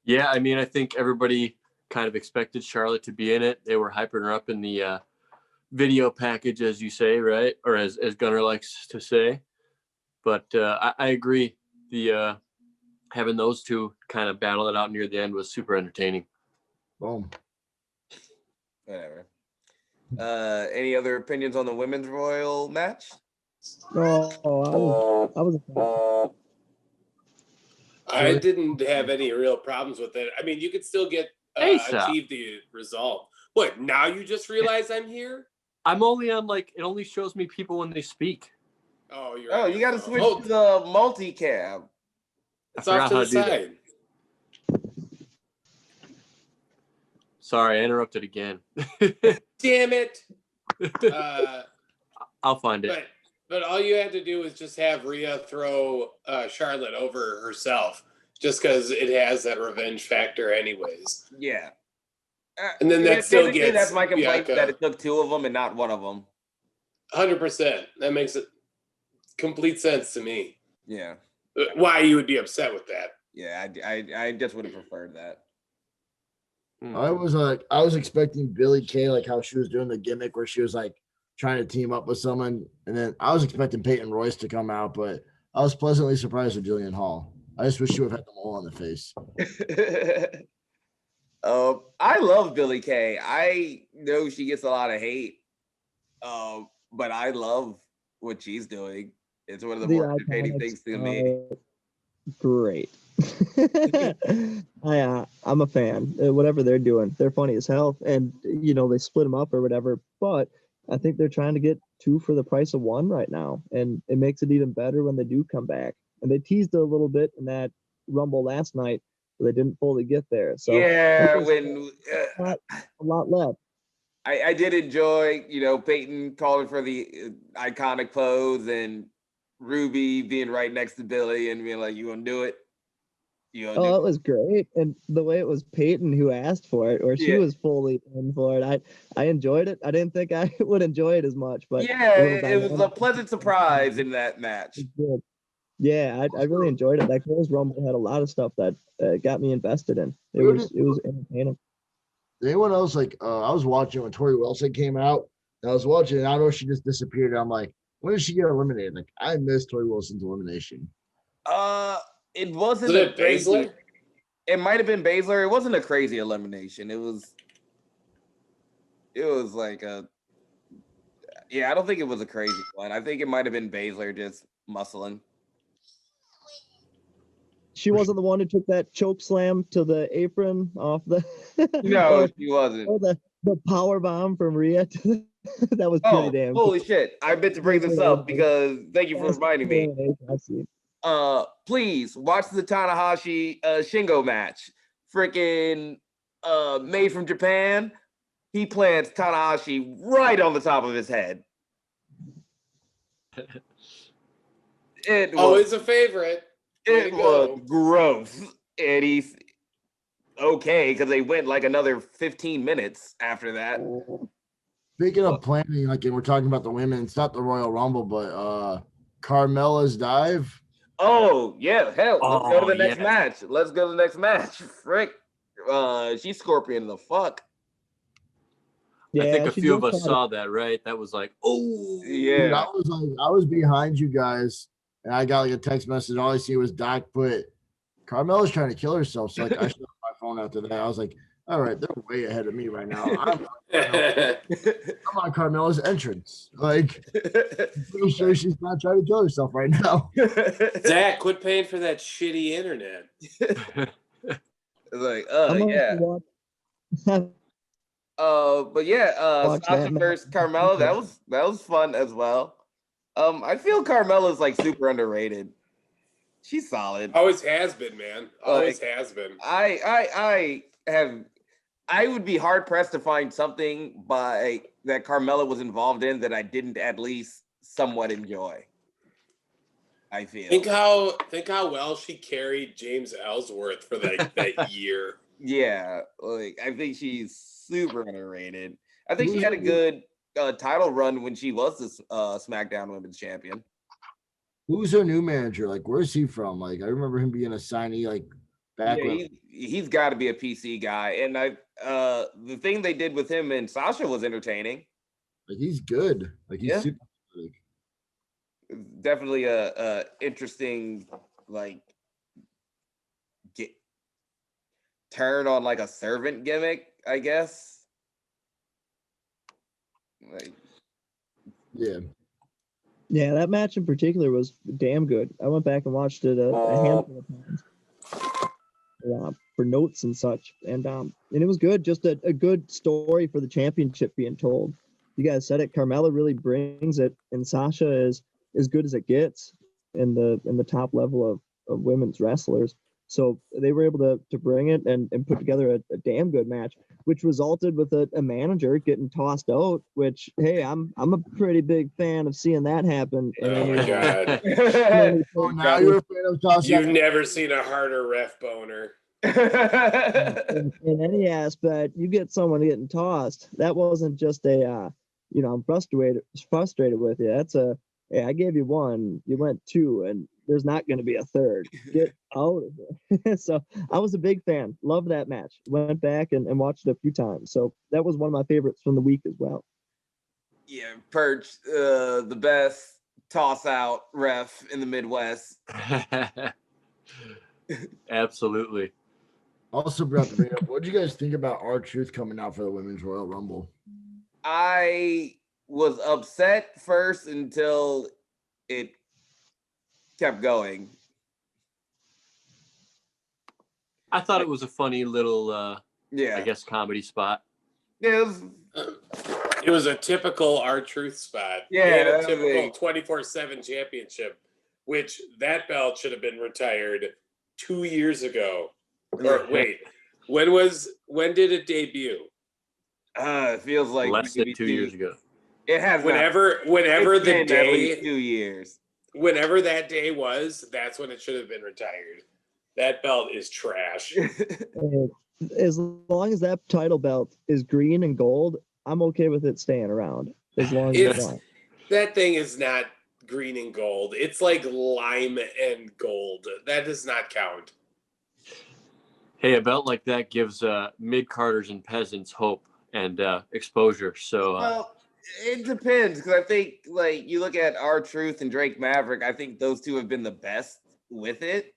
Yeah, I mean, I think everybody kind of expected Charlotte to be in it. They were hyping her up in the video package, as you say, right? Or as Gunnar likes to say. But I agree. The having those two kind of battle it out near the end was super entertaining. Boom. Whatever. Any other opinions on the women's Royal match? No, I was I didn't have any real problems with it. I mean, you could still get achieve the result. What? Now you just realize I'm here? I'm only on it only shows me people when they speak. Oh, you're. Oh, you got to switch to the multicam. It's off to the side. Sorry, I interrupted again. Damn it. I'll find it. But all you had to do was just have Rhea throw Charlotte over herself, just because it has that revenge factor, anyways. Yeah. And then that still gets. That's my complaint, Bianca. that it took two of them and not one of them. 100%. That makes it complete sense to me. Yeah. Why you would be upset with that? Yeah, I just would have preferred that. I was expecting Billie Kay, like how she was doing the gimmick where she was like trying to team up with someone, and then I was expecting Peyton Royce to come out, but I was pleasantly surprised with Jillian Hall. I just wish she would have had the mole on the face. I love Billie Kay. I know she gets a lot of hate, but I love what she's doing. It's one of the more entertaining things to me. Great. I'm a fan. Whatever they're doing, they're funny as hell, and they split them up or whatever. But I think they're trying to get two for the price of one right now, and it makes it even better when they do come back. And they teased it a little bit in that Rumble last night, but they didn't fully get there. So yeah, when a lot left. I did enjoy, Peyton calling for the iconic pose and Ruby being right next to Billy and being like, "You gonna do it?" It was great, and the way it was Peyton who asked for it, or she was fully in for it. I enjoyed it. I didn't think I would enjoy it as much, but yeah, it was a pleasant surprise in that match. Yeah, I really enjoyed it. That Girls Rumble had a lot of stuff that got me invested in. It was entertaining. Anyone else I was watching when Tori Wilson came out, and I was watching, and I know she just disappeared. And I'm like, when did she get eliminated? Like, I missed Tori Wilson's elimination. It wasn't a crazy. Baszler? It might have been Baszler. It wasn't a crazy elimination. It was like I don't think it was a crazy one. I think it might have been Baszler just muscling. She wasn't the one who took that choke slam to the apron off the. No, she wasn't. Or the power bomb from Rhea. That was pretty damn. Holy shit! I meant to bring this up because thank you for reminding me. Please watch the Tanahashi Shingo match. Freaking made from Japan. He plants Tanahashi right on the top of his head. Always a favorite. It was gross. And he's okay because they went like another 15 minutes after that. Speaking of planning, and we're talking about the women, it's not the Royal Rumble, but Carmella's dive. Oh, yeah. Hell, let's go to the next match. Let's go to the next match. Frick. she's Scorpion the fuck. Yeah, I think a she few of just us fought saw that, right? That was like, oh, Dude, Yeah. I was behind you guys, and I got like a text message. All I see was Doc put Carmella's trying to kill herself. So like I shut my phone after that. I was like, all right, they're way ahead of me right now. I'm on Carmella's entrance. Like, I'm pretty sure she's not trying to kill herself right now. Zach, quit paying for that shitty internet. Like, I'm gonna yeah. watch- But yeah, Watch Sasha that match. versus Carmella, that was fun as well. I feel Carmella's like super underrated. She's solid. Always has been, man. Always has been. I would be hard pressed to find something that Carmella was involved in that I didn't at least somewhat enjoy. I feel. Think how well she carried James Ellsworth for that year. Yeah, like I think she's super underrated. I think she had a good title run when she was the SmackDown Women's Champion. Who's her new manager? Like, where's he from? Like, I remember him being a signee like back Yeah, when. he's got to be a PC guy, and the thing they did with him and Sasha was entertaining. Like, he's good. Like, he's super good. Definitely a interesting like turn on like a servant gimmick, I guess. Like, Yeah. Yeah, that match in particular was damn good. I went back and watched it a handful of times for notes and such, and it was good. Just a good story for the championship being told. You guys said it. Carmella really brings it, and Sasha is as good as it gets in the top level of women's wrestlers. So they were able to bring it and put together a damn good match, which resulted with a manager getting tossed out, which, hey, I'm a pretty big fan of seeing that happen. Oh my god. Oh, now you're a fan of toss. You've never seen a harder ref boner. in any aspect, you get someone getting tossed. That wasn't just a I'm frustrated with you. That's hey, I gave you one, you went two, and there's not going to be a third. Get out of there. So I was a big fan. Loved that match. Went back and watched it a few times. So that was one of my favorites from the week as well. Yeah, Perch, the best toss out ref in the Midwest. Absolutely. Also brought to bring up, what did you guys think about R-Truth coming out for the Women's Royal Rumble? I was upset first until it kept going. I thought it was a funny little, I guess, comedy spot. Yeah, it was a typical R-Truth spot. Yeah, a typical 24/7 championship, which that belt should have been retired 2 years ago. Or wait, when did it debut? It feels like less than 2 years ago. It has whenever the day 2 years. Whenever that day was, that's when it should have been retired. That belt is trash. As long as that title belt is green and gold, I'm okay with it staying around. As long as it's not. That thing is not green and gold. It's like lime and gold. That does not count. Hey, a belt like that gives mid-carders and peasants hope and exposure. So Well, it depends, because I think like you look at R-Truth and Drake Maverick, I think those two have been the best with it.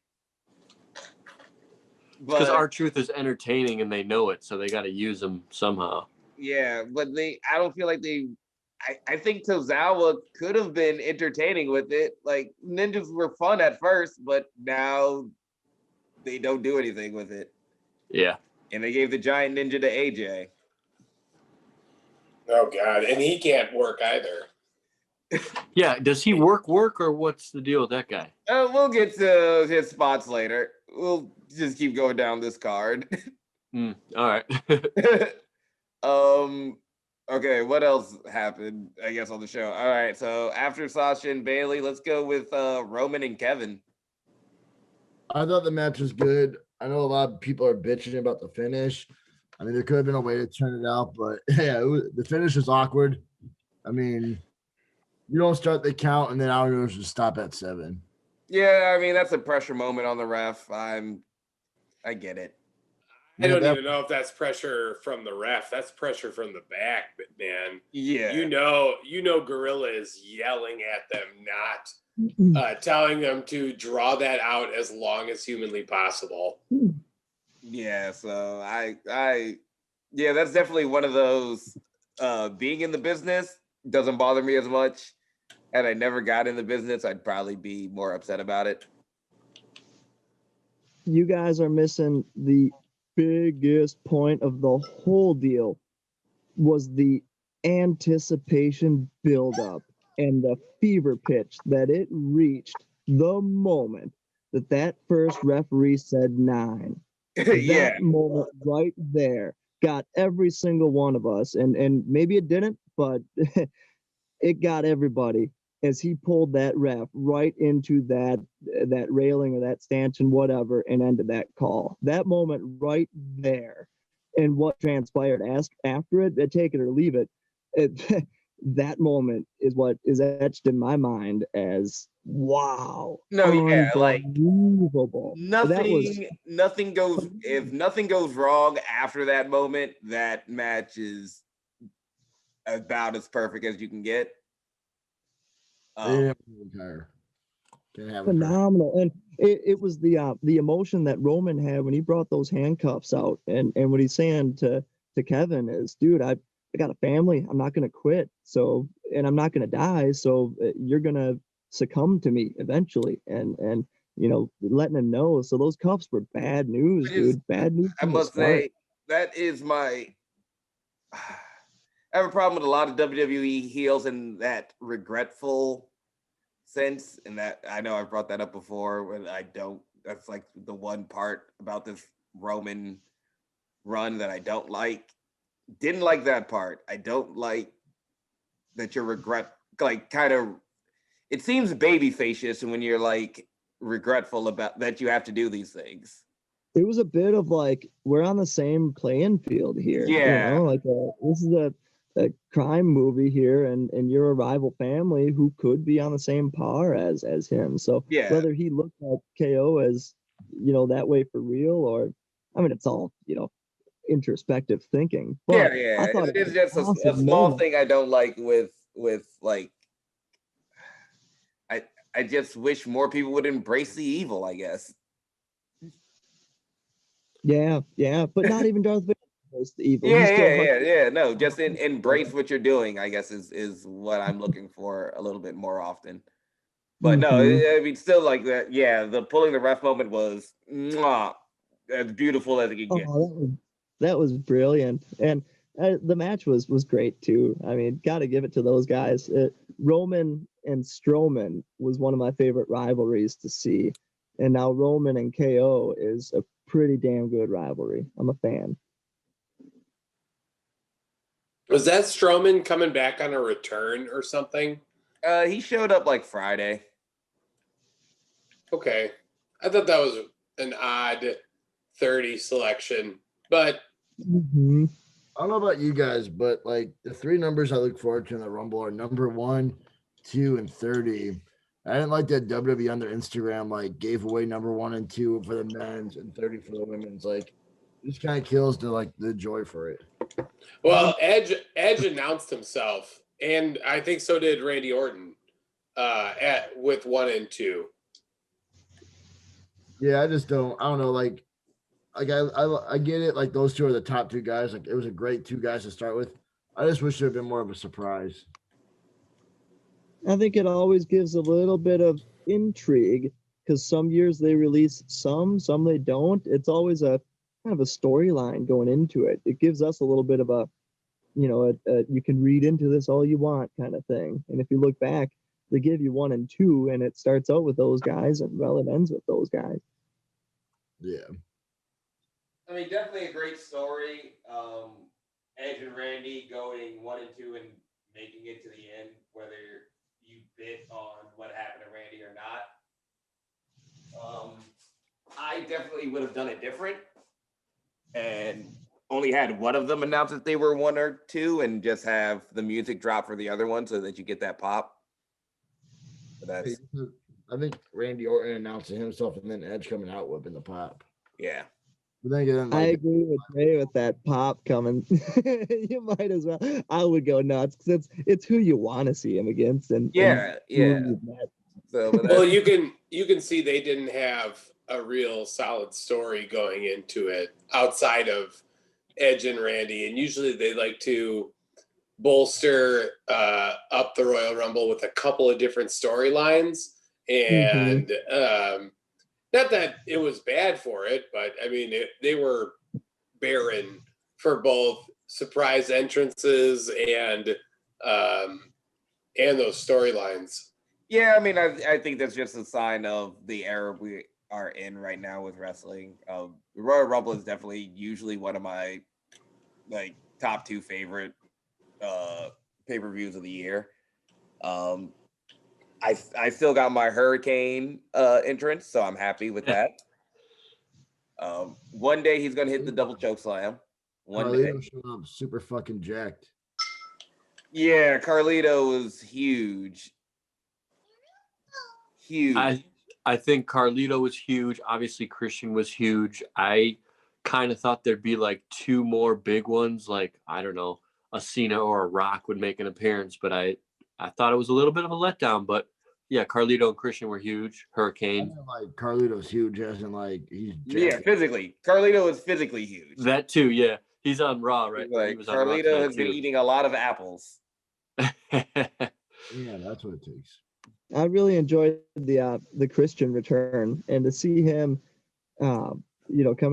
because R-Truth is entertaining and they know it, so they got to use them somehow. Yeah, but I don't feel like I think Tozawa could have been entertaining with it. Like, ninjas were fun at first, but now they don't do anything with it. Yeah. And they gave the giant ninja to AJ. Oh God, and he can't work either. Yeah, does he work or what's the deal with that guy? We'll get to his spots later. We'll just keep going down this card. All right. Okay, what else happened, I guess, on the show? All right, so after Sasha and Bailey, let's go with Roman and Kevin. I thought the match was good. I know a lot of people are bitching about the finish. I mean, there could have been a way to turn it out, but yeah, the finish was awkward. I mean, you don't start the count and then Outgoers just stop at 7. Yeah, I mean, that's a pressure moment on the ref. I get it. I don't even know if that's pressure from the ref. That's pressure from the back, but man, Yeah. you know, Gorilla is yelling at them, not telling them to draw that out as long as humanly possible. Yeah, so yeah, that's definitely one of those. Being in the business doesn't bother me as much. Had I never got in the business, I'd probably be more upset about it. You guys are missing the biggest point of the whole deal was the anticipation buildup and the fever pitch that it reached the moment that first referee said 9. Yeah. That moment right there got every single one of us, and maybe it didn't, but it got everybody as he pulled that ref right into that railing or that stanchion, whatever, and ended that call. That moment right there, and what transpired after it, take it or leave it, that moment is what is etched in my mind as wow. No, yeah, like unbelievable. That was nothing goes if nothing goes wrong after that moment, that match is about as perfect as you can get. Can't have it. phenomenal, and it was the emotion that Roman had when he brought those handcuffs out, and what he's saying to Kevin is, dude, I got a family, I'm not gonna quit, so, and I'm not gonna die, so you're gonna succumb to me eventually, and letting him know. So those cuffs were bad news, dude. Bad news. I must say that is my. I have a problem with a lot of WWE heels in that regretful sense, and that I know I've brought that up before. When I don't, that's like the one part about this Roman run that I don't like. Didn't like that part. I don't like that you're kind of. It seems babyfacious when you're like regretful about that you have to do these things. It was a bit of like, we're on the same playing field here. Yeah. Like this is a crime movie here, and you're a rival family who could be on the same par as him. So yeah, whether he looked at KO as that way for real, or I mean, it's all introspective thinking. But yeah. I thought It's just a small thing I don't like with like. I just wish more people would embrace the evil, I guess. Yeah, but not even Darth Vader embraced the evil. Yeah. No, just embrace what you're doing, I guess, is what I'm looking for a little bit more often. But no, I mean, still like that. Yeah, the pulling the ref moment was as beautiful as it could get. That was brilliant, and the match was great too. I mean, got to give it to those guys. Roman and Strowman was one of my favorite rivalries to see, and now Roman and KO is a pretty damn good rivalry. I'm a fan. Was that Strowman coming back on a return or something? He showed up like Friday. Okay. I thought that was an odd 30 selection, but I don't know about you guys, but like the 3 numbers I look forward to in the Rumble are number 1, 2, and 30. I didn't like that WWE on their Instagram like gave away number 1 and 2 for the men's and 30 for the women's. Like, this kind of kills the joy for it. Well, Edge announced himself, and I think so did Randy Orton with 1 and 2. Yeah, I don't know. Like I get it. Like, those 2 are the top 2 guys. Like, it was a great 2 guys to start with. I just wish there had been more of a surprise. I think it always gives a little bit of intrigue, because some years they release some they don't. It's always a kind of a storyline going into it. It gives us a little bit of a you can read into this all you want kind of thing. And if you look back, they give you 1 and 2, and it starts out with those guys, and it ends with those guys. Yeah. I mean, definitely a great story. Edge and Randy going 1 and 2 and making it to the end, whether you bit on what happened to Randy or not. I definitely would have done it different and only had one of them announce that they were 1 or 2 and just have the music drop for the other one so that you get that pop. But I think Randy Orton announcing himself and then Edge coming out whipping the pop. Yeah. But then again, I like, agree with Ray with that pop coming. You might as well. I would go nuts because it's who you want to see him against, and Yeah, who yeah. you've met. So, but Well, that's, you can see they didn't have a real solid story going into it outside of Edge and Randy, and usually they like to bolster up the Royal Rumble with a couple of different storylines, and not that it was bad for it, but I mean they were barren for both surprise entrances and those storylines. yeah. I mean, I think that's just a sign of the era we are in right now with wrestling. The Royal Rumble is definitely usually one of my like top two favorite pay-per-views of the year. Um, I still got my Hurricane entrance, so I'm happy with that. One day he's gonna hit the double choke slam. One day. Carlito showed up super fucking jacked. Yeah, Carlito was huge. Huge. I think Carlito was huge. Obviously, Christian was huge. I kind of thought there'd be like two more big ones, like I don't know, a Cena or a Rock would make an appearance, but I thought it was a little bit of a letdown. But yeah, Carlito and Christian were huge. I Hurricane. mean, like Carlito's huge, as in like he's Yeah, jacked. physically. Carlito is physically huge. That too, yeah. He's on Raw, right? He Like was on Raw Carlito tonight, has been too. eating a lot of apples. Yeah, that's what it takes. I really enjoyed the Christian return, and to see him, come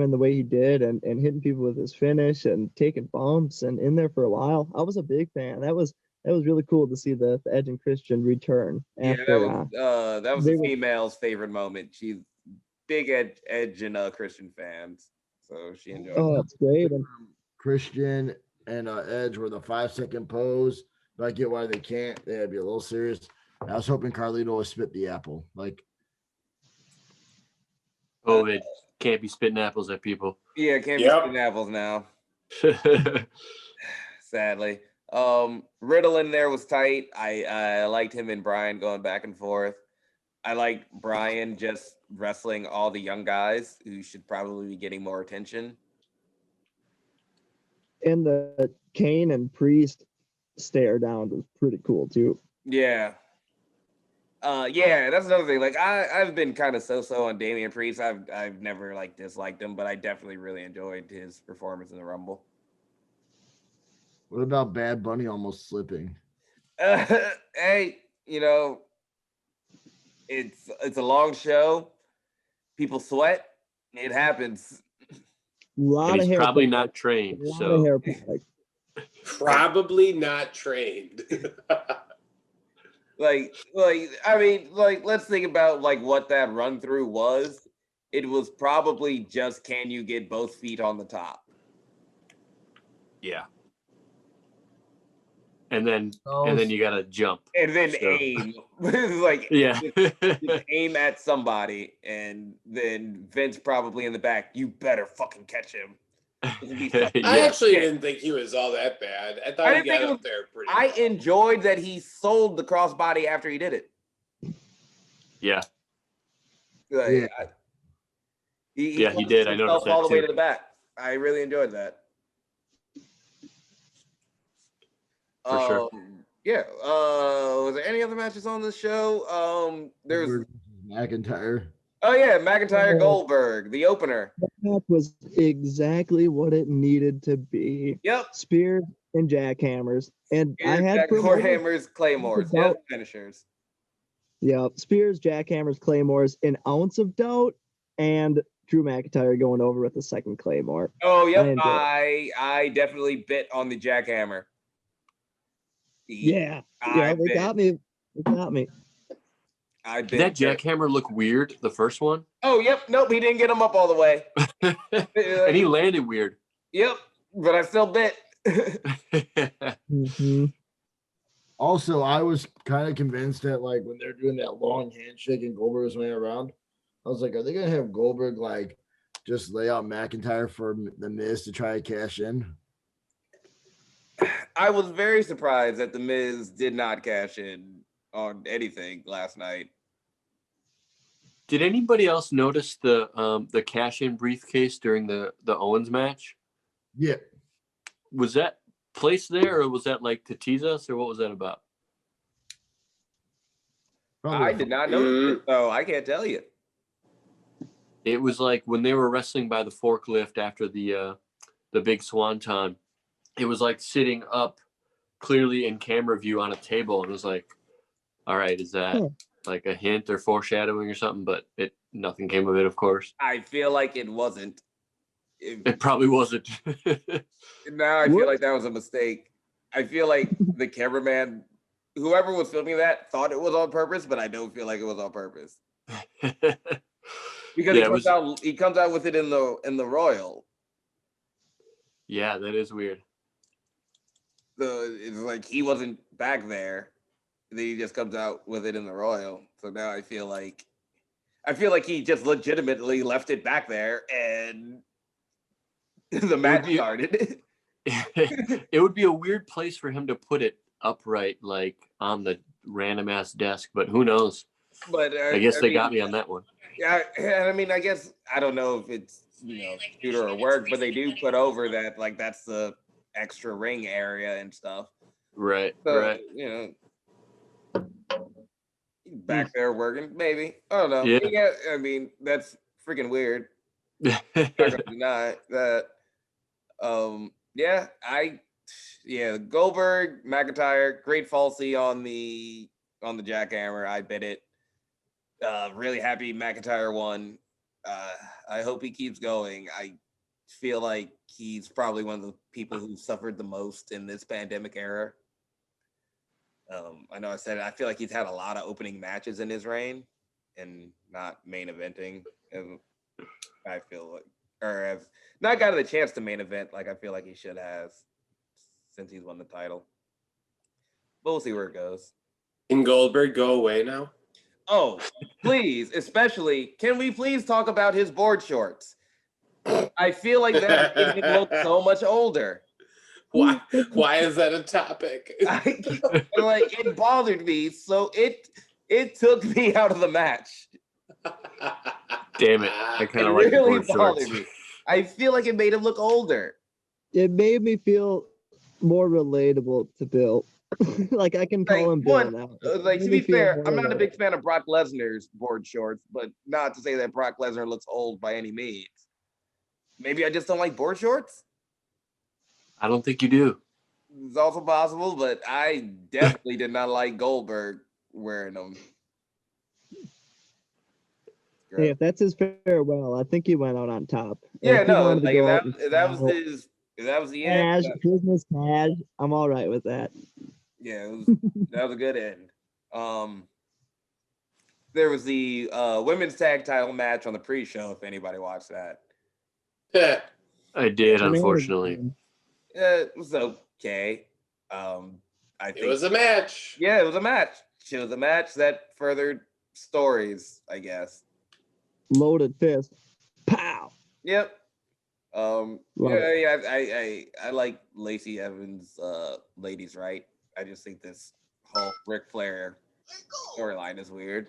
in the way he did, and hitting people with his finish and taking bumps and in there for a while. I was a big fan. That was really cool to see the Edge and Christian return after. That was they the were- female's favorite moment. She's big Edge and Christian fans, so she enjoyed. Oh, that's great. And Christian and Edge were the 5-second pose, but I get why they can't. They had to be a little serious. I was hoping Carlito would spit the apple. Like, COVID can't be spitting apples at people. Yeah, can't be spitting apples now. Sadly. Riddle in there was tight. I liked him and Brian going back and forth. I liked Brian just wrestling all the young guys who should probably be getting more attention. and the Kane and Priest stare down was pretty cool too. Yeah. Yeah, that's another thing. Like I've been kind of so on Damian Priest. I've never like disliked him, but I definitely really enjoyed his performance in the Rumble. what about Bad Bunny almost slipping? Hey, it's a long show. People sweat. It happens. Lot of He's hair. probably not trained, A lot so of hair product. Probably not trained. I mean, let's think about like what that run through was. It was probably just can you get both feet on the top? yeah. And then you gotta jump. And then So. aim. Like Yeah. just aim at somebody, and then Vince probably in the back, you better fucking catch him. I Yeah. actually didn't think he was all that bad. I thought he got up there pretty I well. enjoyed that he sold the crossbody after he did it. Yeah. Like, Yeah. He Yeah, he did. I noticed that all the way too. to the back. I really enjoyed that. For sure. Yeah. Was there any other matches on this show? There's Goldberg versus McIntyre. oh yeah, McIntyre Goldberg, the opener. That was exactly what it needed to be. Yep. Spears and jackhammers, and I had hammers, claymores, yep, finishers. Yeah, Spears, jackhammers, claymores, an ounce of doubt, and Drew McIntyre going over with the second claymore. Oh yep, I definitely bit on the jackhammer. Yeah, they got me. They got me. Did that jackhammer look weird, the first one? Oh, yep. Nope, he didn't get him up all the way. And he landed weird. Yep, but I still bit. Mm-hmm. Also, I was kind of convinced that like when they're doing that long handshake and Goldberg was laying around, I was like, are they gonna have Goldberg like just lay out McIntyre for the Miz to try to cash in? I was very surprised that the Miz did not cash in on anything last night. Did anybody else notice the cash-in briefcase during the Owens match? Yeah. Was that placed there, or was that like to tease us, or what was that about? Probably I did not notice it, so I can't tell you. It was like when they were wrestling by the forklift after the big swanton. It was like sitting up clearly in camera view on a table, and it was like, all right, is that like a hint or foreshadowing or something? But nothing came of it, of course. I feel like it wasn't. It probably wasn't. Now I feel like that was a mistake. I feel like the cameraman, whoever was filming that, thought it was on purpose, but I don't feel like it was on purpose. Because he comes out with it in the Royal. Yeah, that is weird. It's like he wasn't back there. Then he just comes out with it in the Royal. So now I feel like he just legitimately left it back there and the match started. It would be a weird place for him to put it upright, like on the random ass desk, but who knows? But I guess they got me on that one. Yeah, and I mean, I guess I don't know if it's shooter or work, but they do put over that like that's the extra ring area and stuff. Right, So, right. Back there working, maybe. I don't know. Yeah, I mean, that's freaking weird. Not gonna deny that. Goldberg, McIntyre, great falsy on the jackhammer. I bit it. Really happy McIntyre won. I hope he keeps going. I feel like he's probably one of the people who suffered the most in this pandemic era. I know I said it, I feel like he's had a lot of opening matches in his reign and not main eventing. And I feel like, or have not gotten the chance to main event like I feel like he should have since he's won the title. But we'll see where it goes. Can Goldberg go away now? Oh, please, especially, can we please talk about his board shorts? I feel like that made him look so much older. Why is that a topic? Like it bothered me, so it took me out of the match. Damn it! I kind of like the board shorts. Me. I feel like it made him look older. It made me feel more relatable to Bill. Like I can call him Bill now. Like to be fair, I'm not a big fan of Brock Lesnar's board shorts, but not to say that Brock Lesnar looks old by any means. Maybe I just don't like board shorts. I don't think you do. It's also possible, but I definitely did not like Goldberg wearing them. Hey, if that's his farewell, I think he went out on top. Yeah, no, like if that was the end. Business cash. I'm all right with that. Yeah, that was a good end. There was the women's tag title match on the pre-show. If anybody watched that, I did, unfortunately. It was okay. I think it was a match. Yeah, it was a match. It was a match that furthered stories, I guess. Loaded fist. Pow. Yep. I like Lacey Evans' ladies, right? I just think this whole Ric Flair storyline is weird.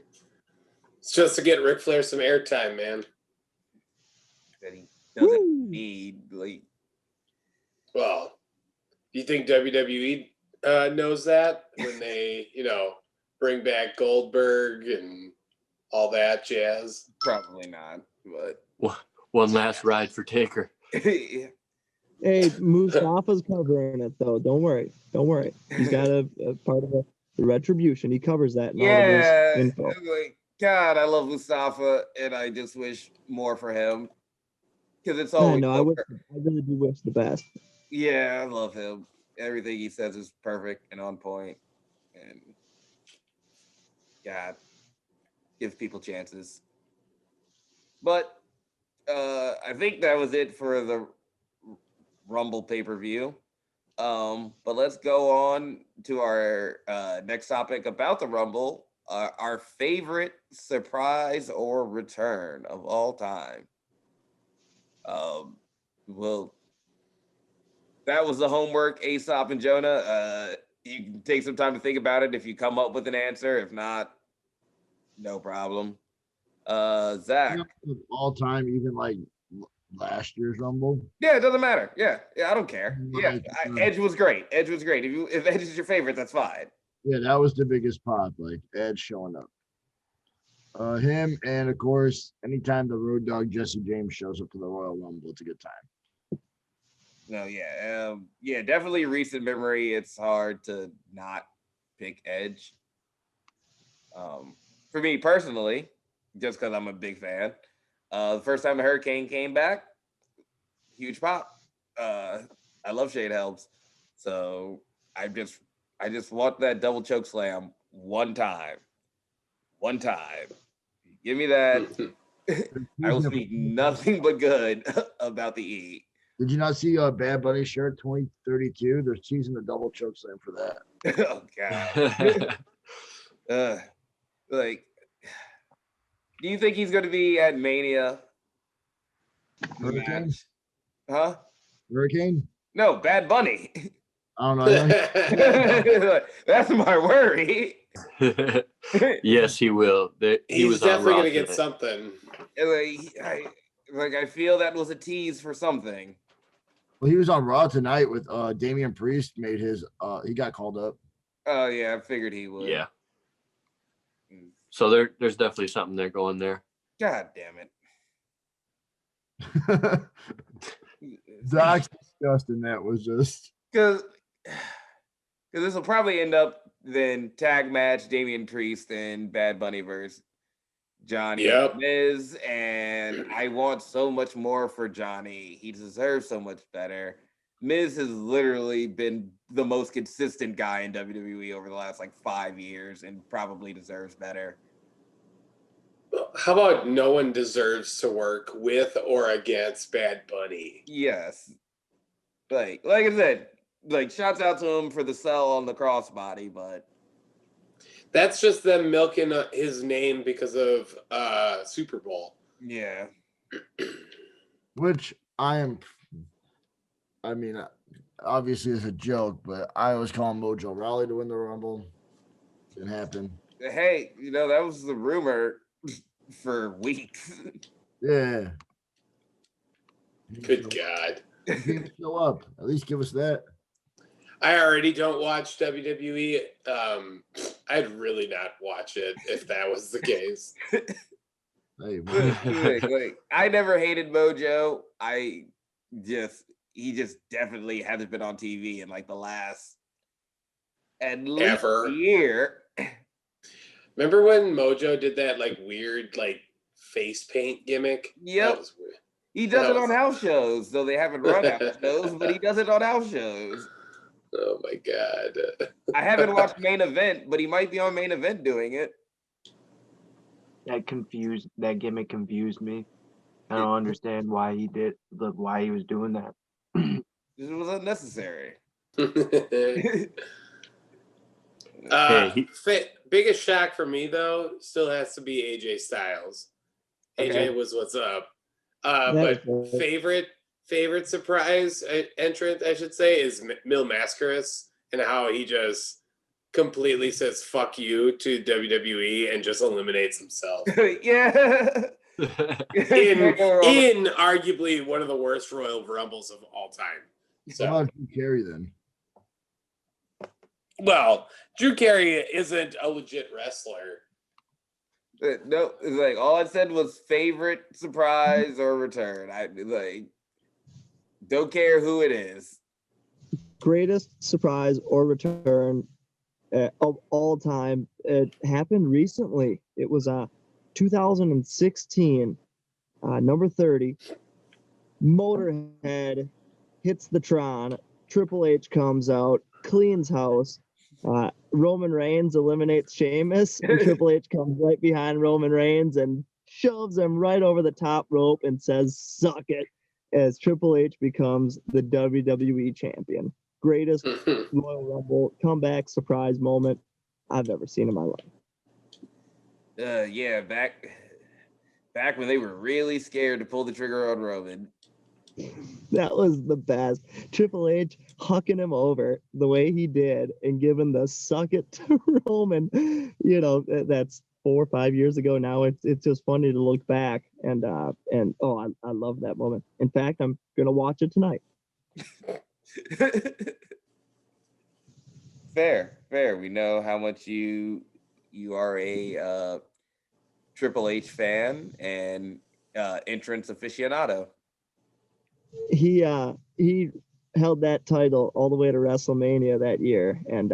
It's just to get Ric Flair some airtime, man. That he doesn't need. Like, well, do you think WWE knows that when they, bring back Goldberg and all that jazz? Probably not, but one last ride for Taker. Yeah. Hey, Mustafa's covering it though. Don't worry. He's got a part of the retribution. He covers that. In all of his info. Like, God, I love Mustafa, and I just wish more for him because it's always. I really do wish the best. Yeah, I love him. Everything he says is perfect and on point, and God, gives people chances. But I think that was it for the Rumble pay-per-view. But let's go on to our next topic about the Rumble. Our favorite surprise or return of all time. Well, that was the homework, Aesop and Jonah. You can take some time to think about it if you come up with an answer. If not, no problem. Zach. All time, even like last year's Rumble. Yeah, it doesn't matter. Yeah, I don't care. Yeah, Like, Edge was great. Edge was great. If Edge is your favorite, that's fine. Yeah, that was the biggest pop, like Edge showing up. Him, and of course, anytime the Road Dogg Jesse James shows up to the Royal Rumble, it's a good time. No, yeah, definitely recent memory. It's hard to not pick Edge. For me personally, just because I'm a big fan. The first time the Hurricane came back, huge pop. I love Shade Helms, so I just want that double choke slam one time. Give me that. I will speak nothing but good about the E. Did you not see Bad Bunny shirt 2032? They're teasing the double choke slam for that. Oh God. Like, do you think he's going to be at Mania? Hurricane? Huh? Hurricane? No, Bad Bunny. I don't know. That's my worry. Yes, he will. He's definitely going to get something. I feel that was a tease for something. Well, he was on Raw tonight with Damian Priest. Made his he got called up. Oh yeah, I figured he would. Yeah. So there's definitely something there going there. God damn it. Zach's disgusting. That was just because this will probably end up then tag match Damian Priest and Bad Bunny versus Johnny Miz, and I want so much more for Johnny. He deserves so much better. Miz has literally been the most consistent guy in WWE over the last 5 years and probably deserves better. How about no one deserves to work with or against Bad Bunny? Yes. Like I said, shouts out to him for the sell on the crossbody, but that's just them milking his name because of Super Bowl. Yeah. Which I mean, obviously it's a joke, but I always call him Mojo Rawley to win the Rumble. Didn't happen. Hey, that was the rumor for weeks. Yeah. Good God. Show up. At least give us that. I already don't watch WWE. I'd really not watch it if that was the case. Hey, I never hated Mojo. He just definitely hasn't been on TV in the last at least year. Remember when Mojo did that weird face paint gimmick? Yep. That was weird. He does it on house shows, though they haven't run house shows, but he does it on house shows. Oh my God. I haven't watched Main Event, but he might be on Main Event doing it. That gimmick confused me. I don't understand why he was doing that. It was unnecessary. Biggest shock for me though still has to be AJ Styles. AJ was what's up. But favorite surprise entrant, I should say, is Mil Mascaras, and how he just completely says "fuck you" to WWE and just eliminates himself. Yeah. in arguably one of the worst Royal Rumbles of all time. So, how about Drew Carey then? Well, Drew Carey isn't a legit wrestler. No, it's all I said was favorite surprise or return. I don't care who it is. Greatest surprise or return of all time. It happened recently. It was 2016, number 30. Motorhead hits the Tron. Triple H comes out, cleans house. Roman Reigns eliminates Sheamus, and Triple H comes right behind Roman Reigns and shoves him right over the top rope and says, "Suck it," as Triple H becomes the WWE champion. Greatest Royal Rumble comeback surprise moment I've ever seen in my life. Yeah, back when they were really scared to pull the trigger on Roman. That was the best. Triple H hucking him over the way he did and giving the "suck it" to Roman. That's 4 or 5 years ago now. It's just funny to look back and oh, I love that moment. In fact, I'm gonna watch it tonight. Fair. We know how much you are a Triple H fan and entrance aficionado. He held that title all the way to WrestleMania that year, and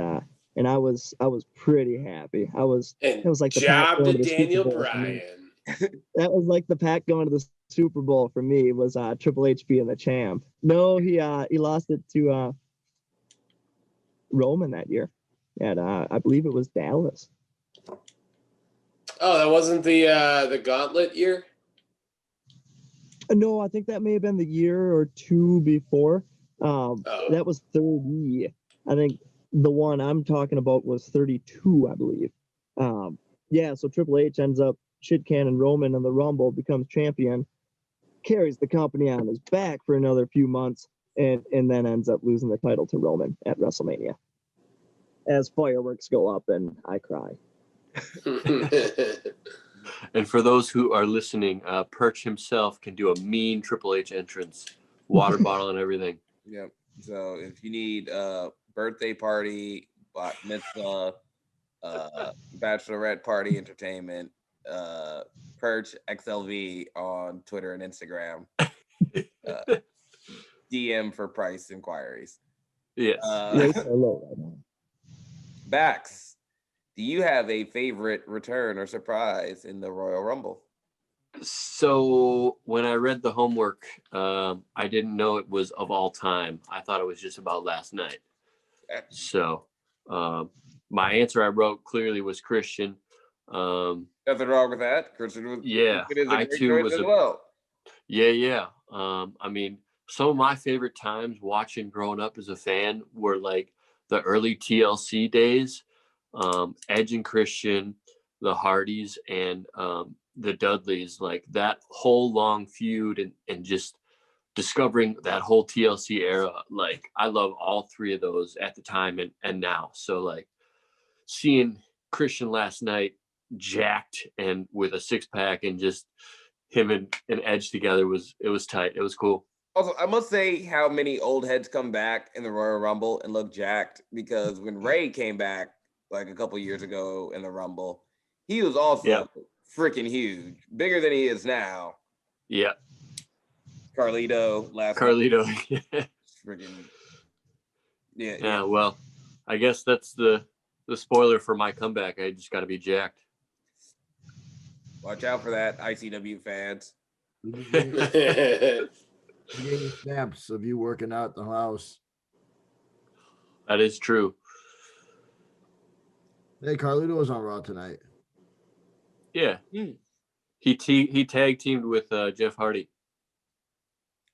I was pretty happy. It was like the Pac job going to the Super Daniel Bowl for me. Bryan. That was like the Pac going to the Super Bowl for me, was Triple H being the champ. No, he lost it to Roman that year at I believe it was Dallas. Oh, that wasn't the Gauntlet year? No, I think that may have been the year or two before. That was 30. I think the one I'm talking about was 32, I believe. Yeah, so Triple H ends up shit canning Roman in the Rumble, becomes champion, carries the company on his back for another few months, and then ends up losing the title to Roman at WrestleMania. As fireworks go up and I cry. And for those who are listening, Perch himself can do a mean Triple H entrance, water bottle and everything. Yep. So if you need a birthday party, bat mitzvah, bachelorette party entertainment, Perch XLV on Twitter and Instagram. DM for price inquiries. Yes. Bax, do you have a favorite return or surprise in the Royal Rumble? So when I read the homework, I didn't know it was of all time. I thought it was just about last night. So my answer I wrote clearly was Christian. Nothing wrong with that. Christian was, yeah, it is a I great too choice was as well. Yeah. I mean, some of my favorite times watching growing up as a fan were like the early TLC days, Edge and Christian, the Hardys, and the Dudleys, like that whole long feud and just discovering that whole TLC era. Like I love all three of those at the time and now. So like seeing Christian last night jacked and with a 6-pack and just him and Edge together was tight. It was cool. Also, I must say how many old heads come back in the Royal Rumble and look jacked, because when Ray came back like a couple years ago in the Rumble, he was also freaking huge, bigger than he is now. Yeah. Carlito last Carlito. Freaking yeah. Well, I guess that's the spoiler for my comeback. I just got to be jacked. Watch out for that, ICW fans. Getting snaps of you working out the house. That is true. Hey, Carlito was on Raw tonight. Yeah. He tag teamed with Jeff Hardy.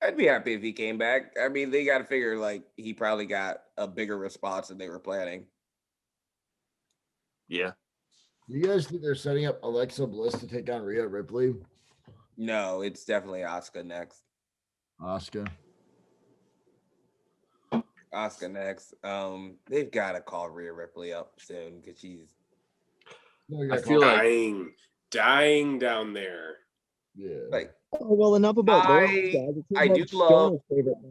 I'd be happy if he came back. I mean, they got to figure like he probably got a bigger response than they were planning. Yeah. Do you guys think they're setting up Alexa Bliss to take on Rhea Ripley? No, it's definitely Asuka next. Asuka next. They've got to call Rhea Ripley up soon because she's. I feel like dying down there. Yeah. Like, oh, well, enough about those guys. I do love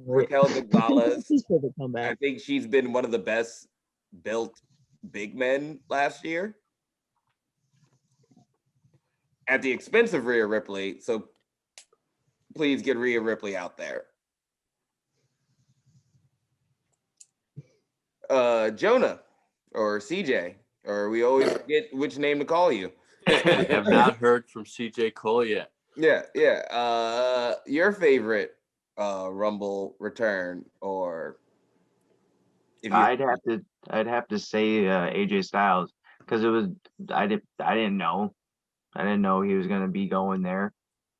Raquel Gonzalez. His favorite comeback. I think she's been one of the best built big men last year. At the expense of Rhea Ripley, so please get Rhea Ripley out there. Jonah or CJ, or we always forget which name to call you. We have not heard from CJ Cole yet. Yeah. Your favorite Rumble return, or if I'd have to say AJ Styles, because it was I didn't know he was gonna be going there.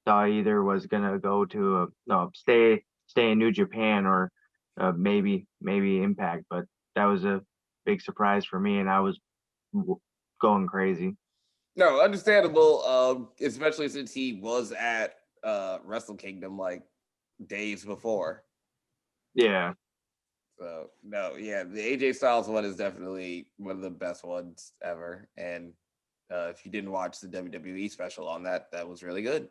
Thought either was gonna go to stay in New Japan or maybe Impact, but that was a big surprise for me, and I was going crazy. No, understandable, especially since he was at Wrestle Kingdom like days before. Yeah. So no, yeah, the AJ Styles one is definitely one of the best ones ever, and if you didn't watch the WWE special on that, that was really good.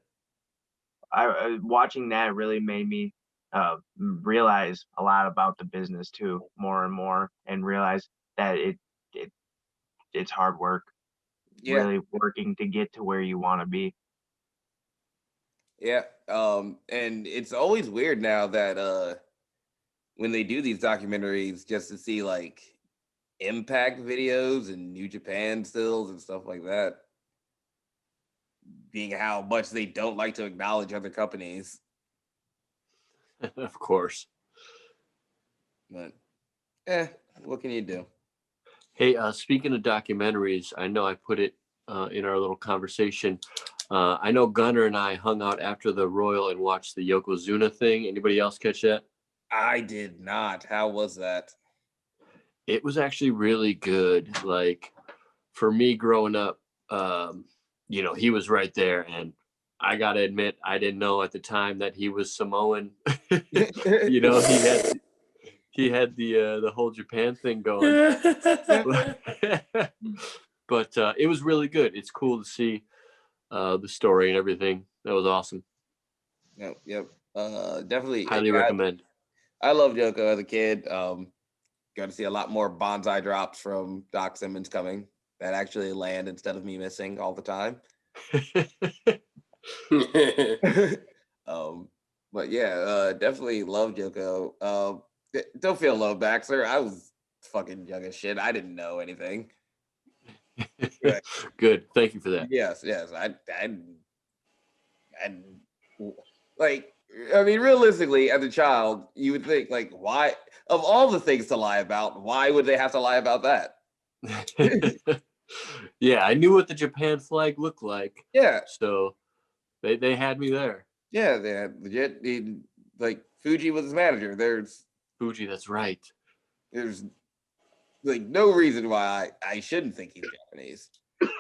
Watching that really made me realize a lot about the business too, more and more, and realize that it's hard work. Yeah. Really working to get to where you want to be. Yeah. And it's always weird now that when they do these documentaries, just to see like Impact videos and New Japan stills and stuff like that, being how much they don't like to acknowledge other companies. Of course. But what can you do? Hey, speaking of documentaries, I know I put it in our little conversation. I know Gunnar and I hung out after the Royal and watched the Yokozuna thing. Anybody else catch that? I did not. How was that? It was actually really good. Like, for me growing up, he was right there, and I gotta admit, I didn't know at the time that he was Samoan. He had the whole Japan thing going. But it was really good. It's cool to see the story and everything. That was awesome. Yep. Definitely Highly recommend. I loved Yoko as a kid. Got to see a lot more bonsai drops from Doc Simmons coming that actually land instead of me missing all the time. But yeah, definitely loved Yoko. Don't feel low, Baxter. I was fucking young as shit. I didn't know anything. Good. Thank you for that. Yes. I like, I mean, realistically, as a child, you would think, like, why, of all the things to lie about, why would they have to lie about that? Yeah, I knew what the Japan flag looked like. Yeah. So they had me there. Yeah, they had legit, like, Fuji was his manager. There's Fuji, that's right. There's like no reason why I shouldn't think he's Japanese.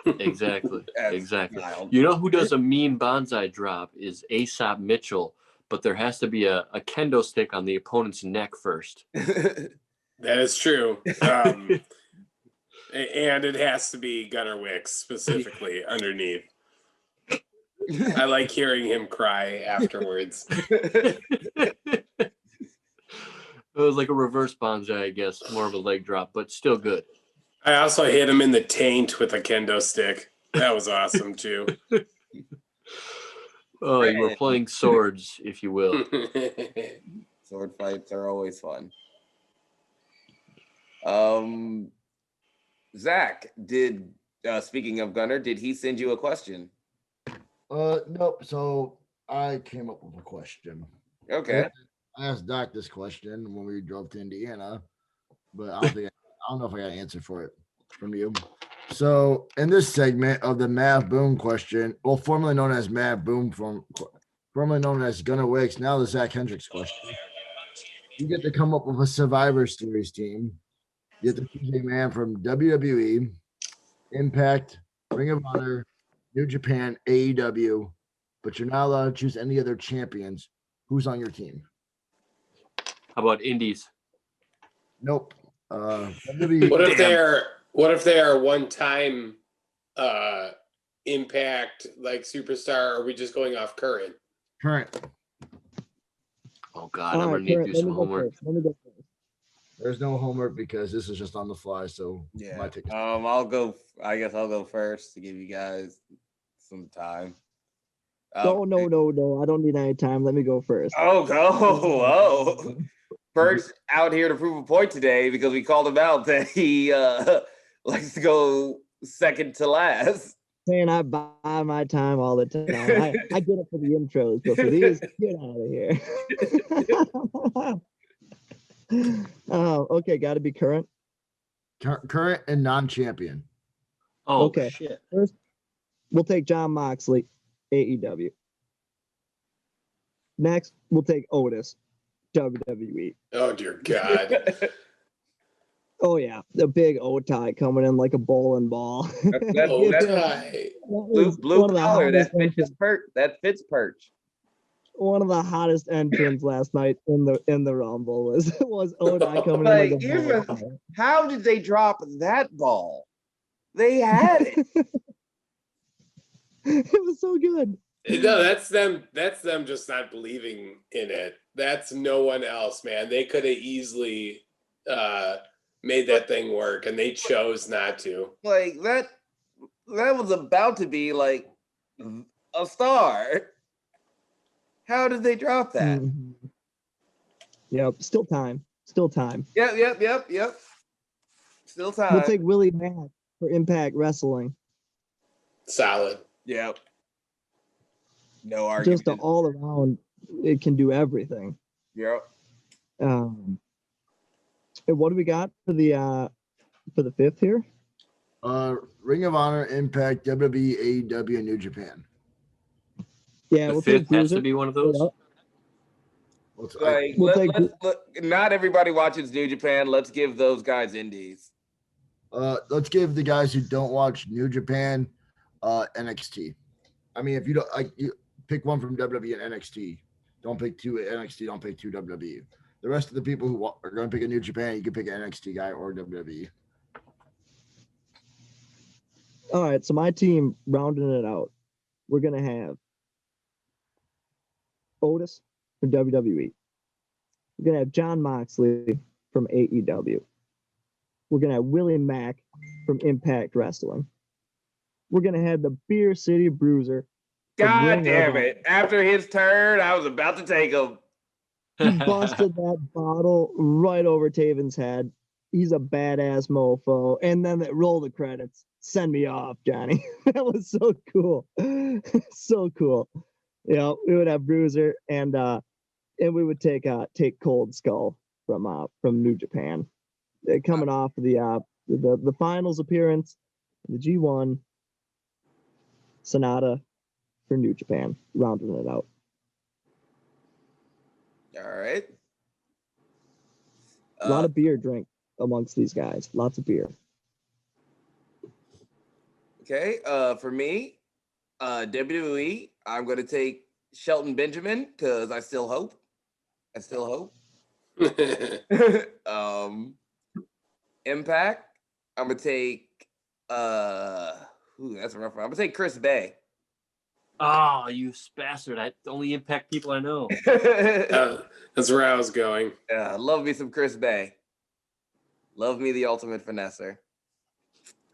Exactly. Exactly. You know who does a mean bonsai drop is Aesop Mitchell, but there has to be a kendo stick on the opponent's neck first. That is true. And it has to be Gunnar Wicks specifically underneath. I like hearing him cry afterwards. It was like a reverse bonsai, I guess, more of a leg drop, but still good. I also hit him in the taint with a kendo stick. That was awesome too. Oh, you were playing swords, if you will. Sword fights are always fun. Zach, speaking of Gunnar, did he send you a question? Nope. So I came up with a question. Okay. I asked Doc this question when we drove to Indiana, but I don't know if I got an answer for it from you. So in this segment of the Mav Boom question, well, formerly known as Mav Boom, formerly known as Gunnar Wicks, now the Zach Hendricks question. You get to come up with a Survivor Series team. You get to choose a man from WWE, Impact, Ring of Honor, New Japan, AEW, but you're not allowed to choose any other champions. Who's on your team? How about Indies? Nope. WWE. What if they are one-time Impact like superstar? Or are we just going off current? Current. Oh God, I'm gonna need to do some homework. Let me go first. There's no homework because this is just on the fly. So yeah, I'll go. I guess I'll go first to give you guys some time. No. I don't need any time. Let me go first. Oh. Perch out here to prove a point today because we called him out that he likes to go second to last. Man, I buy my time all the time. I get it for the intros, but for these, get out of here. Okay, got to be current. Current and non-champion. Oh, okay. Shit. First, we'll take Jon Moxley, AEW. Next, we'll take Otis, WWE. Oh dear God. Oh yeah, the big Otai coming in like a bowling ball. Otai. Blue collar. That fits Perch. One of the hottest entrants last night in the Rumble was Otai coming in like a ball. How did they drop that ball? They had it. It was so good. No, that's them. That's them just not believing in it. That's no one else, man. They could have easily made that thing work, and they chose not to. Like that was about to be like a star. How did they drop that? Mhm. Yep. Still time. Still time. Yep. Still time. We'll take Willie Mack for Impact Wrestling. Solid. Yep. No argument. Just all around, it can do everything. Yep. And what do we got for the fifth here? Ring of Honor, Impact, WWE, AEW, and New Japan. Yeah, The we'll fifth take has Bruiser. to be one of those. Like, We'll take- not everybody watches New Japan. Let's give those guys indies. Let's give the guys who don't watch New Japan NXT. I mean, if you don't like, you pick one from WWE and NXT. Don't pick two NXT. Don't pick two WWE. The rest of the people who are going to pick a New Japan, you can pick an NXT guy or WWE. All right, so my team rounding it out. We're gonna have Otis from WWE. We're gonna have John Moxley from AEW. We're gonna have Willie Mack from Impact Wrestling. We're gonna have the Beer City Bruiser. from God Ring of damn Honor. it. After his turn, I was about to take him. He busted that bottle right over Taven's head. He's a badass mofo. And then they roll the credits. Send me off, Johnny. That was so cool. So cool. You know, we would have Bruiser and we would take Cold Skull from New Japan. Coming off the finals appearance, the G1 Sonata for New Japan, rounding it out. All right. A lot of beer drink amongst these guys. Lots of beer. Okay. For me, WWE, I'm going to take Shelton Benjamin because I still hope. Impact, I'm going to take, that's a rough one. I'm going to take Chris Bay. Oh, you bastard. That's the only Impact people I know. That's where I was going. Yeah, love me some Chris Bay. Love me the ultimate finesser.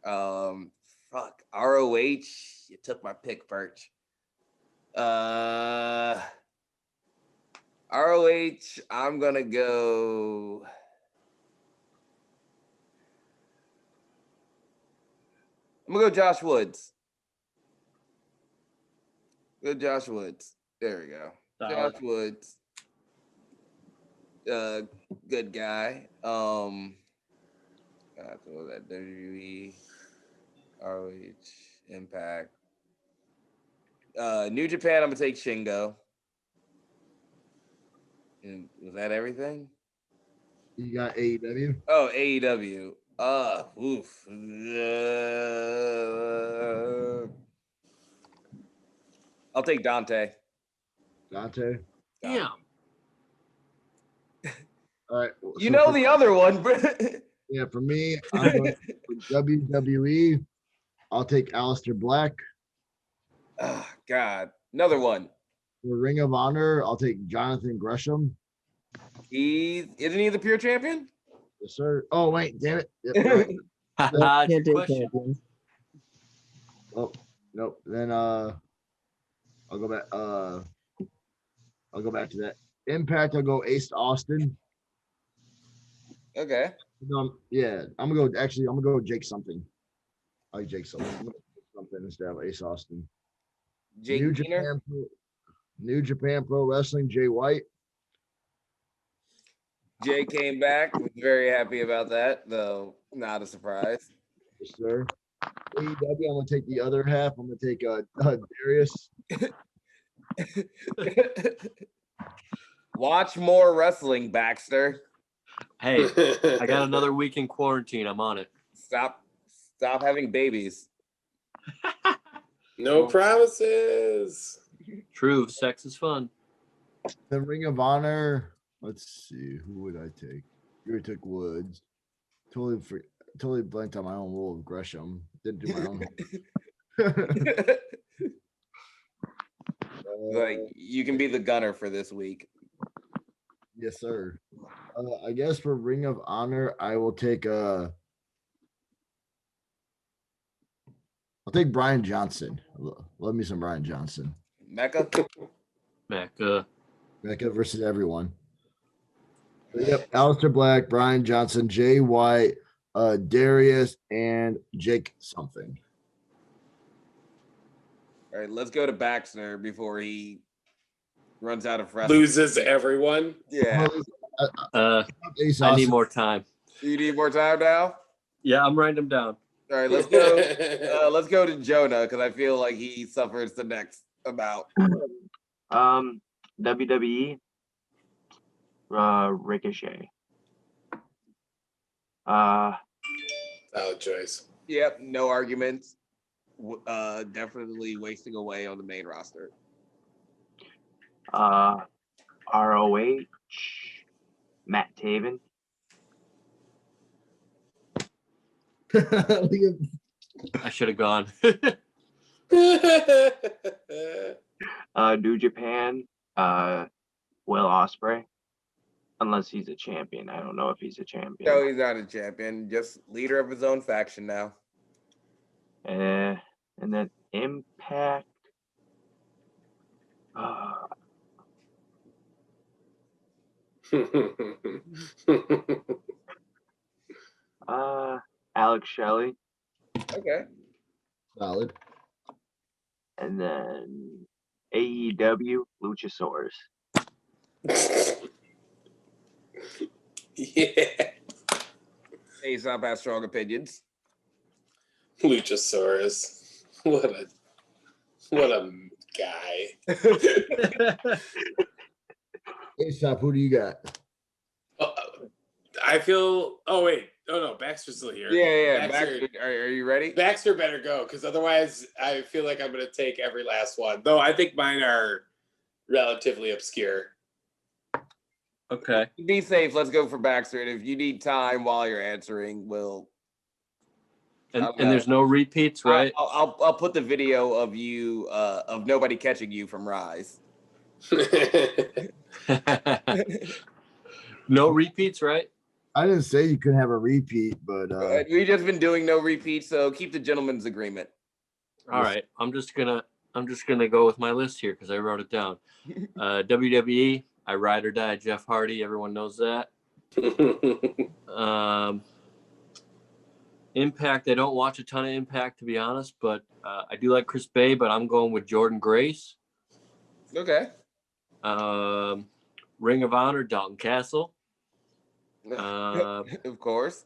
Fuck. ROH, you took my pick, Perch. ROH, I'm gonna go. I'm gonna go Josh Woods. Good Josh Woods. There we go. Josh Woods. Good guy. What was that? WWE, ROH, Impact. New Japan, I'm gonna take Shingo. And was that everything? You got AEW. Oh, AEW. Oof. I'll take Dante. Dante. Damn. All right. You know the other one, bro. Yeah, for me, I'm going for WWE. I'll take Aleister Black. Oh, God. Another one. For Ring of Honor, I'll take Jonathan Gresham. Isn't he the pure champion? Yes, sir. Oh, wait, damn it. Yep, right. Good Can't take question. champions. Oh, nope. Then I'll go back. I'll go back to that. Impact, I'll go Ace Austin. Okay. Yeah, I'm gonna go Jake something. I like Jake something. I'm gonna go Jake something instead of Ace Austin. Jake Keener. New Japan Pro Wrestling, Jay White. Jay came back. Was very happy about that, though not a surprise. Yes, sir. AEW, I'm gonna take the other half. I'm gonna take Darius. Watch more wrestling, Baxter. Hey, I got another week in quarantine. I'm on it. Stop having babies. No promises. True. Sex is fun. The Ring of Honor. Let's see. Who would I take? You already took Woods. Totally blanked on my own rule of Gresham. Didn't do my own. Like you can be the gunner for this week. Yes, sir. I guess for Ring of Honor, I will take I'll take Brian Johnson. Love me some Brian Johnson. Mecca. Mecca. Mecca versus everyone. So, yep, Aleister Black, Brian Johnson, Jay White, Darius, and Jake something. All right, let's go to Baxter before he runs out of wrestling. Loses everyone. Yeah. I need more time. You need more time now? Yeah, I'm writing them down. All right, let's go. Let's go to Jonah because I feel like he suffers the next amount. WWE, Ricochet. Solid choice. Yep, no arguments. Definitely wasting away on the main roster. ROH, Matt Taven. I should have gone. New Japan, Will Ospreay. Unless he's a champion. I don't know if he's a champion. No, he's not a champion. Just leader of his own faction now. And then Impact. Alex Shelley. Okay. Solid. And then AEW, Luchasaurus. Yeah. Aesop has strong opinions. Luchasaurus. What a guy. Aesop, who do you got? I feel. Oh wait. Oh no, Baxter's still here. Yeah. Baxter, are you ready? Baxter better go, because otherwise I feel like I'm going to take every last one. Though I think mine are relatively obscure. Okay. Be safe. Let's go for Baxter. And if you need time while you're answering, we'll. And there's no repeats, right? I'll put the video of you of nobody catching you from Rise. No repeats, right? I didn't say you couldn't have a repeat, but We've just been doing no repeats, so keep the gentleman's agreement. All right. I'm just gonna go with my list here because I wrote it down. WWE, I ride or die Jeff Hardy. Everyone knows that. Impact, I don't watch a ton of Impact, to be honest, but I do like Chris Bay, but I'm going with Jordan Grace. Okay. Ring of Honor, Dalton Castle. Of course.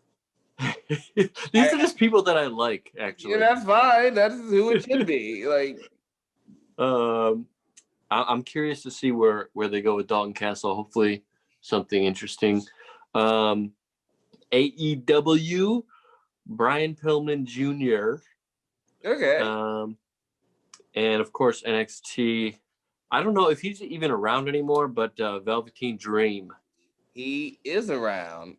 These are just people that I like, actually. Yeah, that's fine. That's who it should be. Like, I'm curious to see where they go with Dalton Castle. Hopefully, something interesting. AEW, Brian Pillman Jr. Okay. And of course NXT. I don't know if he's even around anymore, but Velveteen Dream. He is around.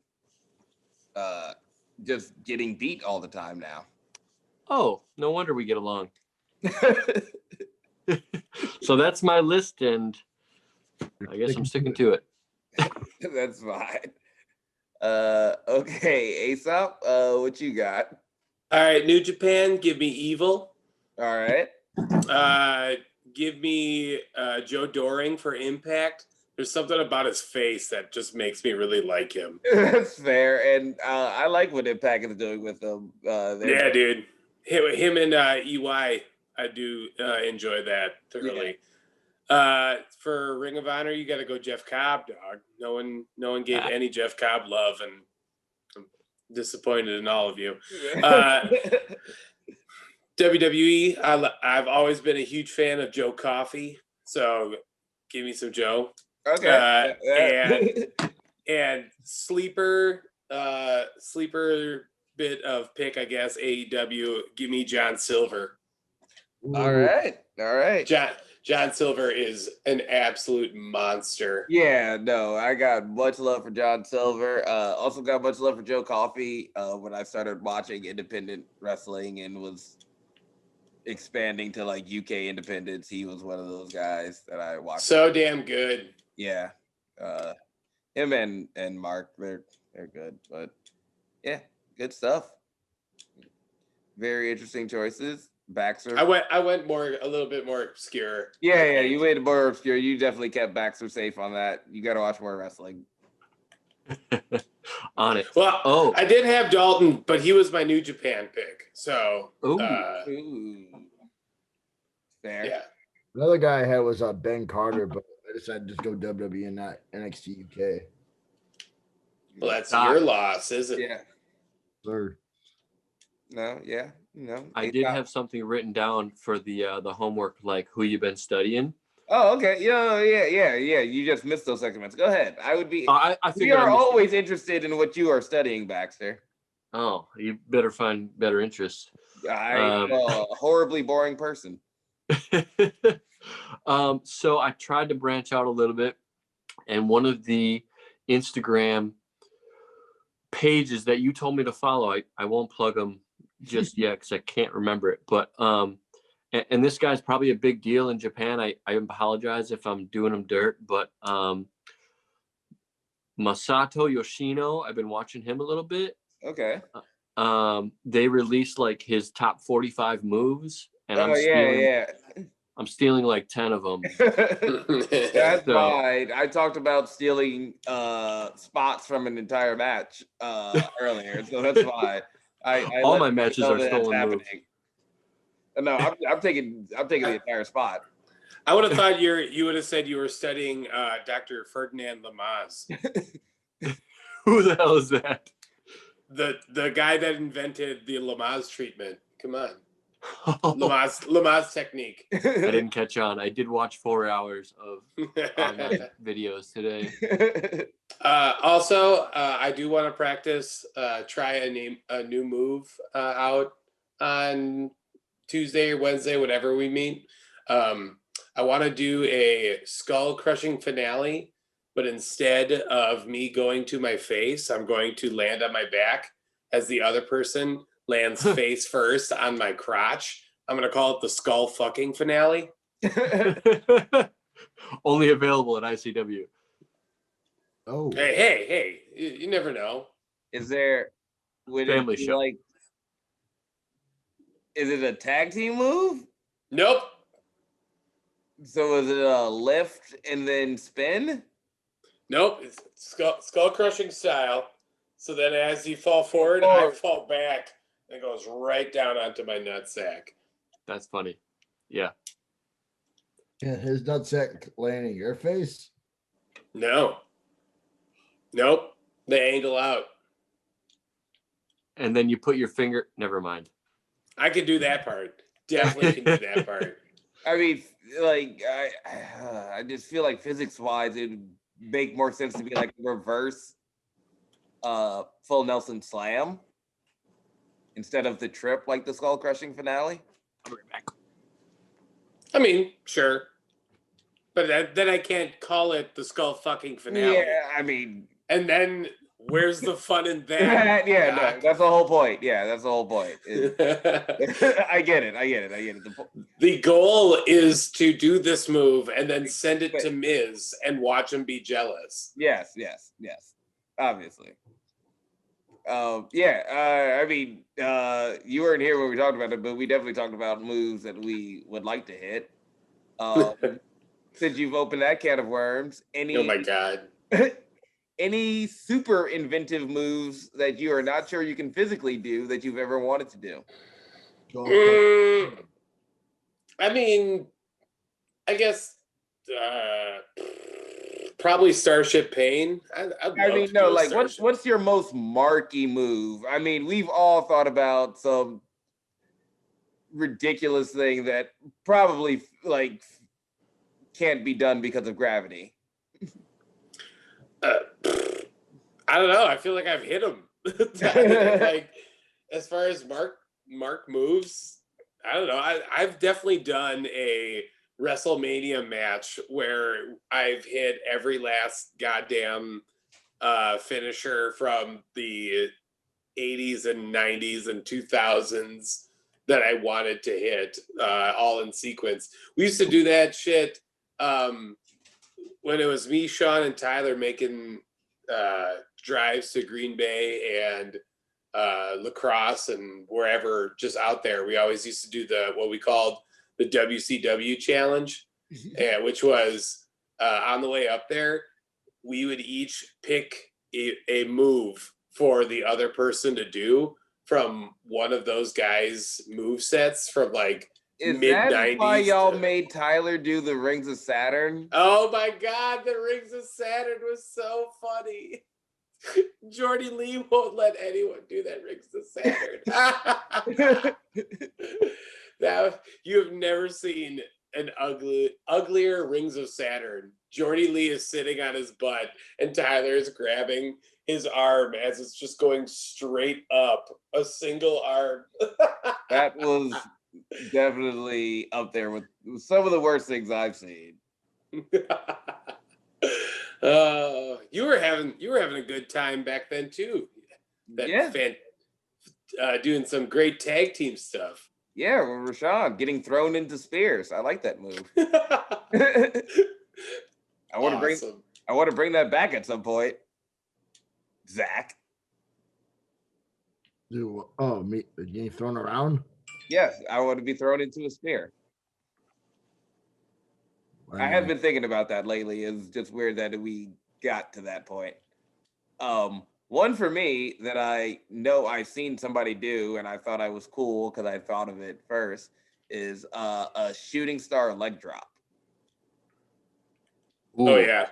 Just getting beat all the time now. Oh, no wonder we get along. So that's my list, and I guess I'm sticking to it. That's fine. Okay, Aesop, what you got? All right, New Japan, give me Evil. All right. Give me Joe Doring for Impact. There's something about his face that just makes me really like him. That's fair, and I like what Impact is doing with him. Yeah, dude. Him and EY, I do enjoy that thoroughly. Yeah. For Ring of Honor, you got to go Jeff Cobb, dog. No one gave any Jeff Cobb love, and I'm disappointed in all of you. WWE, I've always been a huge fan of Joe Coffey, so give me some Joe. Okay. And sleeper bit of pick, I guess, AEW, give me John Silver. All right. John Silver is an absolute monster. Yeah, no, I got much love for John Silver. Also got much love for Joe Coffey when I started watching independent wrestling and was expanding to like UK independence. He was one of those guys that I watched. So damn good. Yeah. Him and Mark, they're good. But yeah, good stuff. Very interesting choices. Baxter. I went a little bit more obscure. Yeah, you went more obscure. You definitely kept Baxter safe on that. You got to watch more wrestling. On it. Well, I did have Dalton, but he was my New Japan pick. So, Ooh. Fair. Yeah. Another guy I had was Ben Carter, but I decided to just go WWE and not NXT UK. Well, that's your loss, isn't it? Yeah. Third. No, yeah. No. I did have something written down for the homework, like who you been studying. Oh, okay. Yeah. You just missed those segments. Go ahead. I would be. I We are always interested in what you are studying, Baxter. Oh, you better find better interests. I'm a horribly boring person. So I tried to branch out a little bit, and one of the Instagram pages that you told me to follow, I won't plug them just yet because I can't remember it, but and this guy's probably a big deal in Japan. I apologize if I'm doing him dirt, but Masato Yoshino, I've been watching him a little bit. Okay. They released like his top 45 moves, and I'm stealing like 10 of them. That's fine. I talked about stealing spots from an entire match earlier, so that's fine. All my matches are stolen moves. No, I'm taking the entire spot. I would have thought you would have said you were studying Dr. Ferdinand Lamaze. Who the hell is that? The guy that invented the Lamaze treatment. Come on. Lamaze technique. I didn't catch on. I did watch 4 hours of online videos today. Also, I do want to practice, try a new move out on Tuesday or Wednesday, whenever we meet. I want to do a skull crushing finale, but instead of me going to my face, I'm going to land on my back as the other person lands face first on my crotch. I'm going to call it the skull fucking finale. Only available at ICW. Oh. Hey, you never know. Is there family show? Like, is it a tag team move? Nope. So is it a lift and then spin? Nope. It's skull crushing style. So then as you fall forward, I fall back. And it goes right down onto my nutsack. That's funny. Yeah. Yeah, his nutsack landing your face? No. Nope. They angle out. And then you put your finger. Never mind. I can do that part. Definitely can do that part. I mean, like, I just feel like physics-wise, it would make more sense to be like a reverse full Nelson slam instead of the trip, like the skull crushing finale. I'll be right back. I mean, sure. But then I can't call it the skull fucking finale. Yeah, I mean. And then where's the fun in that? Yeah, no, that's the whole point. Yeah, that's the whole point. I get it. The goal is to do this move and then send it to Miz and watch him be jealous. Yes. Obviously. I mean, you weren't here when we talked about it, but we definitely talked about moves that we would like to hit. Since you've opened that can of worms, oh my God. Any super inventive moves that you are not sure you can physically do that you've ever wanted to do? I mean, I guess probably Starship Pain. What's your most marky move? I mean, we've all thought about some ridiculous thing that probably like can't be done because of gravity. I don't know. I feel like I've hit him. Like, as far as Mark moves, I don't know. I've definitely done a WrestleMania match where I've hit every last goddamn finisher from the 80s and 90s and 2000s that I wanted to hit all in sequence. We used to do that shit when it was me, Sean, and Tyler making drives to Green Bay and La Crosse and wherever just out there. We always used to do what we called the WCW challenge, which was on the way up there, we would each pick a move for the other person to do from one of those guys' move sets from like Is mid-90s. that why y'all made Tyler do the Rings of Saturn? Oh my God, the Rings of Saturn was so funny. Jordy Lee won't let anyone do that Rings of Saturn. Now, you have never seen an uglier Rings of Saturn. Jordy Lee is sitting on his butt and Tyler is grabbing his arm as it's just going straight up, a single arm. That was definitely up there with some of the worst things I've seen. You were having a good time back then too. Doing some great tag team stuff. Yeah, with Rashawn getting thrown into spears. I like that move. I want to bring that back at some point. Zach. Me getting thrown around? Yes, I want to be thrown into a spear. I have been thinking about that lately. It's just weird that we got to that point. One for me that I know I've seen somebody do, and I thought I was cool because I thought of it first, is a shooting star leg drop. Ooh. Oh yeah,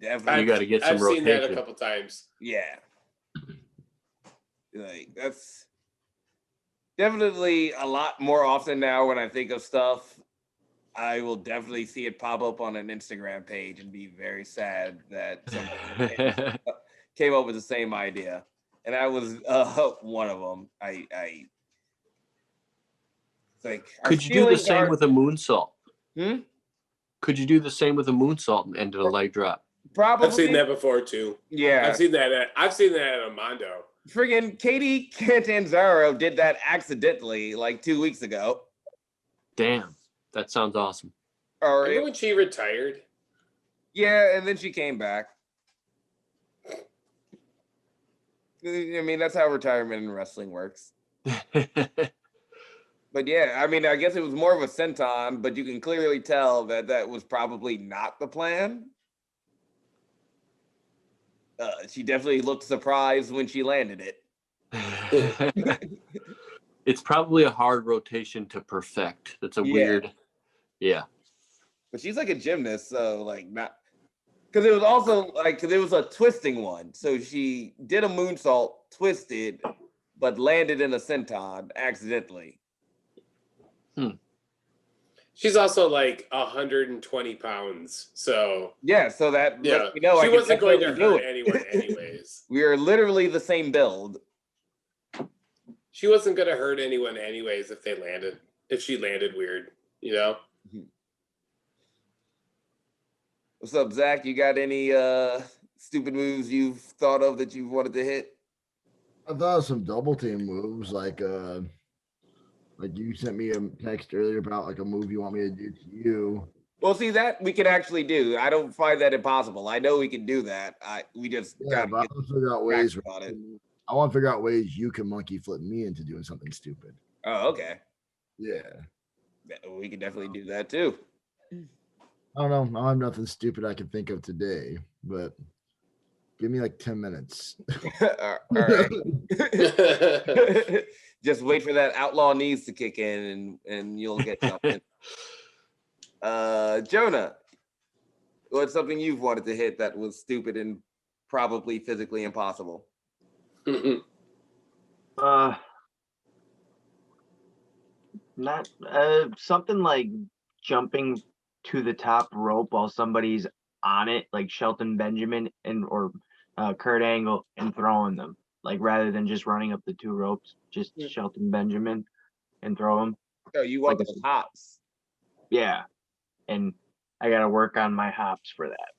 definitely. You got to get some rotation. I've seen that a couple times. Yeah, like that's definitely a lot more often now when I think of stuff. I will definitely see it pop up on an Instagram page and be very sad that somebody came up with the same idea. And that was one of them. I like. Could you do the same with a moonsault? Hmm? Could you do the same with a moonsault and end a leg drop? Probably. I've seen that before too. Yeah. I've seen that at Armando. Friggin' Katie Catanzaro did that accidentally like 2 weeks ago. Damn. That sounds awesome. Remember when she retired? Yeah, and then she came back. I mean, that's how retirement in wrestling works. But yeah, I mean, I guess it was more of a senton, but you can clearly tell that was probably not the plan. She definitely looked surprised when she landed it. It's probably a hard rotation to perfect. That's a weird. Yeah. But she's like a gymnast, so like not because it was also like because it was a twisting one. So she did a moonsault, twisted, but landed in a senton accidentally. She's also like 120 pounds. So yeah, so that lets me know she wasn't going to hurt anyone anyways. We are literally the same build. She wasn't going to hurt anyone anyways if she landed weird, you know? What's up, Zach? You got any stupid moves you've thought of that you wanted to hit? I thought of some double team moves, like you sent me a text earlier about like a move you want me to do to you. Well, see that we can actually do. I don't find that impossible. I know we can do that. We just got to figure out ways about it. I want to figure out ways you can monkey flip me into doing something stupid. Oh, okay. Yeah. We can definitely do that too. I don't know. I have nothing stupid I can think of today, but give me like 10 minutes. All right. Just wait for that outlaw knees to kick in and you'll get something. Jonah, what's something you've wanted to hit that was stupid and probably physically impossible? Not something like jumping to the top rope while somebody's on it, like Shelton Benjamin or Kurt Angle, and throwing them, like rather than just running up the two ropes, just Shelton Benjamin and throw them. Oh, you want like the hops? Yeah, and I got to work on my hops for that.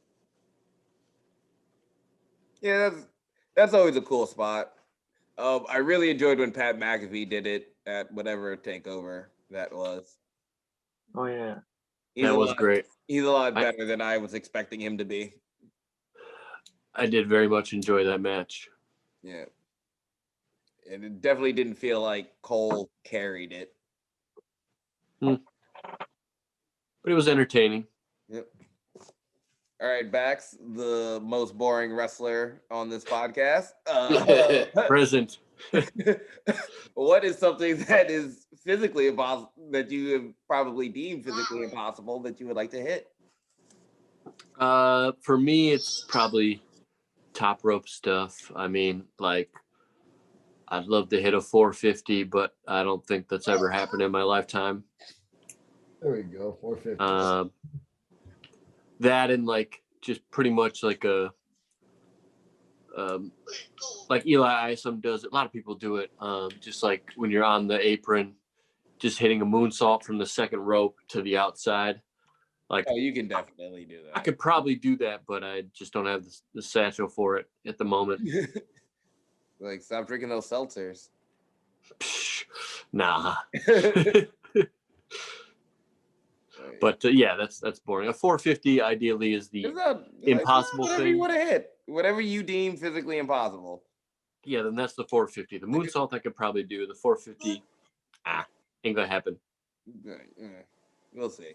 Yeah, that's always a cool spot. I really enjoyed when Pat McAfee did it at whatever takeover that was. Oh yeah. That was great. He's a lot better than I was expecting him to be. I did very much enjoy that match. Yeah. And it definitely didn't feel like Cole carried it. But it was entertaining. Yep. All right, Bax, the most boring wrestler on this podcast. Present. What is something that is physically impossible that you have probably deemed physically impossible that you would like to hit? For me, it's probably top rope stuff. I mean, like, I'd love to hit a 450, but I don't think that's ever happened in my lifetime. There we go, 450. That and like just pretty much like like Eli Isom does it. A lot of people do it. Just like when you're on the apron, just hitting a moonsault from the second rope to the outside. Like, Oh, you can definitely do I that. could probably do that, but I just don't have the satchel for it at the moment. Like, stop drinking those seltzers. Psh, nah. But yeah, that's boring. A 450 ideally is the impossible whatever thing. you want to hit, whatever you deem physically impossible. Yeah, then that's the 450. The moonsault I could probably do. The 450, ain't gonna happen. We'll see.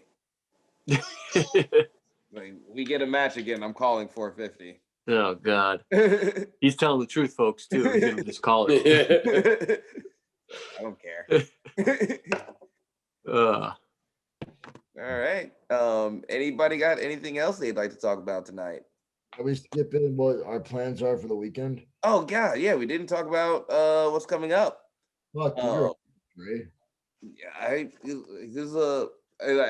Like, we get a match again, I'm calling 450. Oh God, he's telling the truth, folks. Too. He's gonna just call it. I don't care. All right. Anybody got anything else they'd like to talk about tonight? Are we skipping what our plans are for the weekend? Oh God, yeah, we didn't talk about what's coming up. Fuck, you're great. Yeah,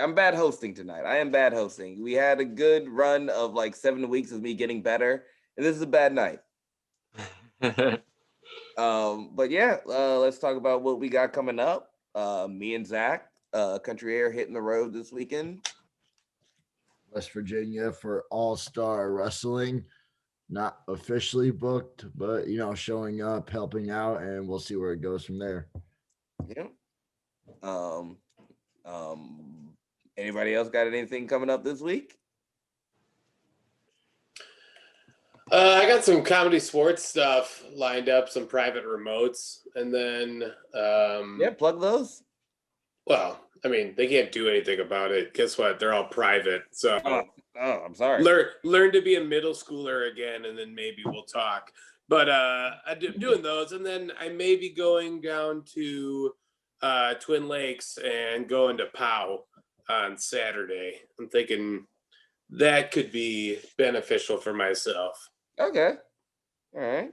I'm bad hosting tonight. I am bad hosting. We had a good run of like 7 weeks of me getting better, and this is a bad night. But yeah, let's talk about what we got coming up. Me and Zach, Country Air hitting the road this weekend. West Virginia for All-Star Wrestling. Not officially booked, but showing up, helping out, and we'll see where it goes from there. Yeah. Anybody else got anything coming up this week? I got some comedy sports stuff lined up, some private remotes, and then Plug those. Well, I mean, they can't do anything about it. Guess what? They're all private. So I'm sorry. Learn to be a middle schooler again, and then maybe we'll talk. But I'm doing those, and then I may be going down to Twin Lakes and going to POW on Saturday. I'm thinking that could be beneficial for myself. Okay. All right.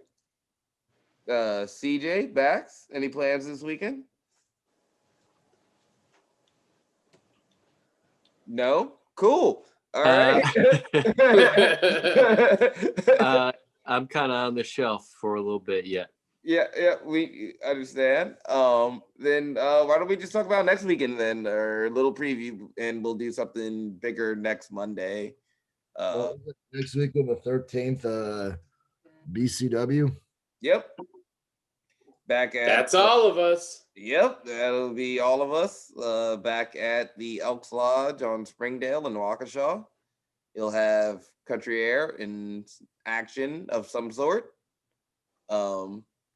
CJ, Bax, any plans this weekend? No? Cool. All right. I'm kind of on the shelf for a little bit yet. Yeah, we understand. Then why don't we just talk about next weekend then, or a little preview, and we'll do something bigger next Monday. Next week on the 13th, BCW. Yep. Back at That's all of us. Yep, that'll be all of us. Back at the Elks Lodge on Springdale in Waukesha. You'll have Country Air in action of some sort.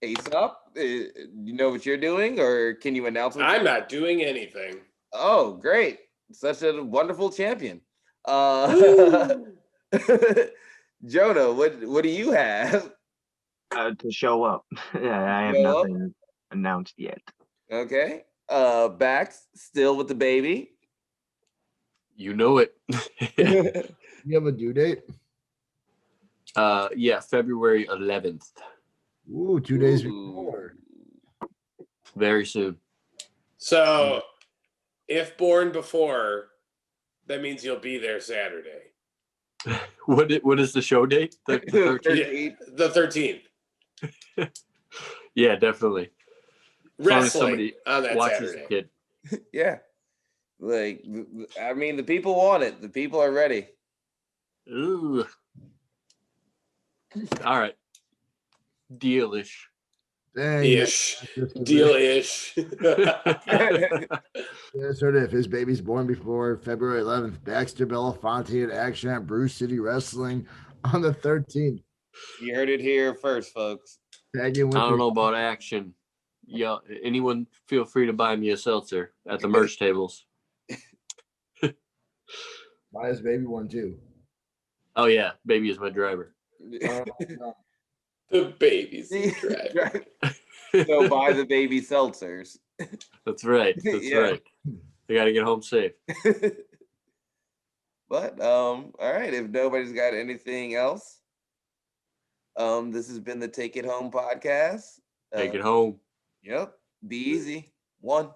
Aesop, you know what you're doing, or can you announce what I'm not doing anything. Oh, great. Such a wonderful champion. Jonah, what do you have? To show up. Yeah, I have Show up? nothing announced yet. Okay. Bax, still with the baby. You know it. You have a due date? Yeah, February 11th. Ooh, 2 days before. Very soon. So, if born before, that means you'll be there Saturday. What is the show date? The 13th? Yeah, the 13th. Yeah, definitely. Wrestling on that watches Saturday. the kid. Yeah. Like, I mean, the people want it. The people are ready. Ooh. All right. Dealish. Dang, Ish. that's just- Deal-ish. Yeah, sort of. If his baby's born before February 11th, Baxter Belafonte at Action at Bruce City Wrestling on the 13th. You heard it here first, folks. Tagging with I don't the- know about Action. Yeah, anyone feel free to buy me a seltzer at the merch tables. Buy his baby one too. Oh yeah, baby is my driver. The baby's driver. So buy the baby seltzers. That's right. That's Yeah. right. They got to get home safe. But all right, if nobody's got anything else, this has been the Take It Home podcast. Take it home. Yep. Be easy. 1.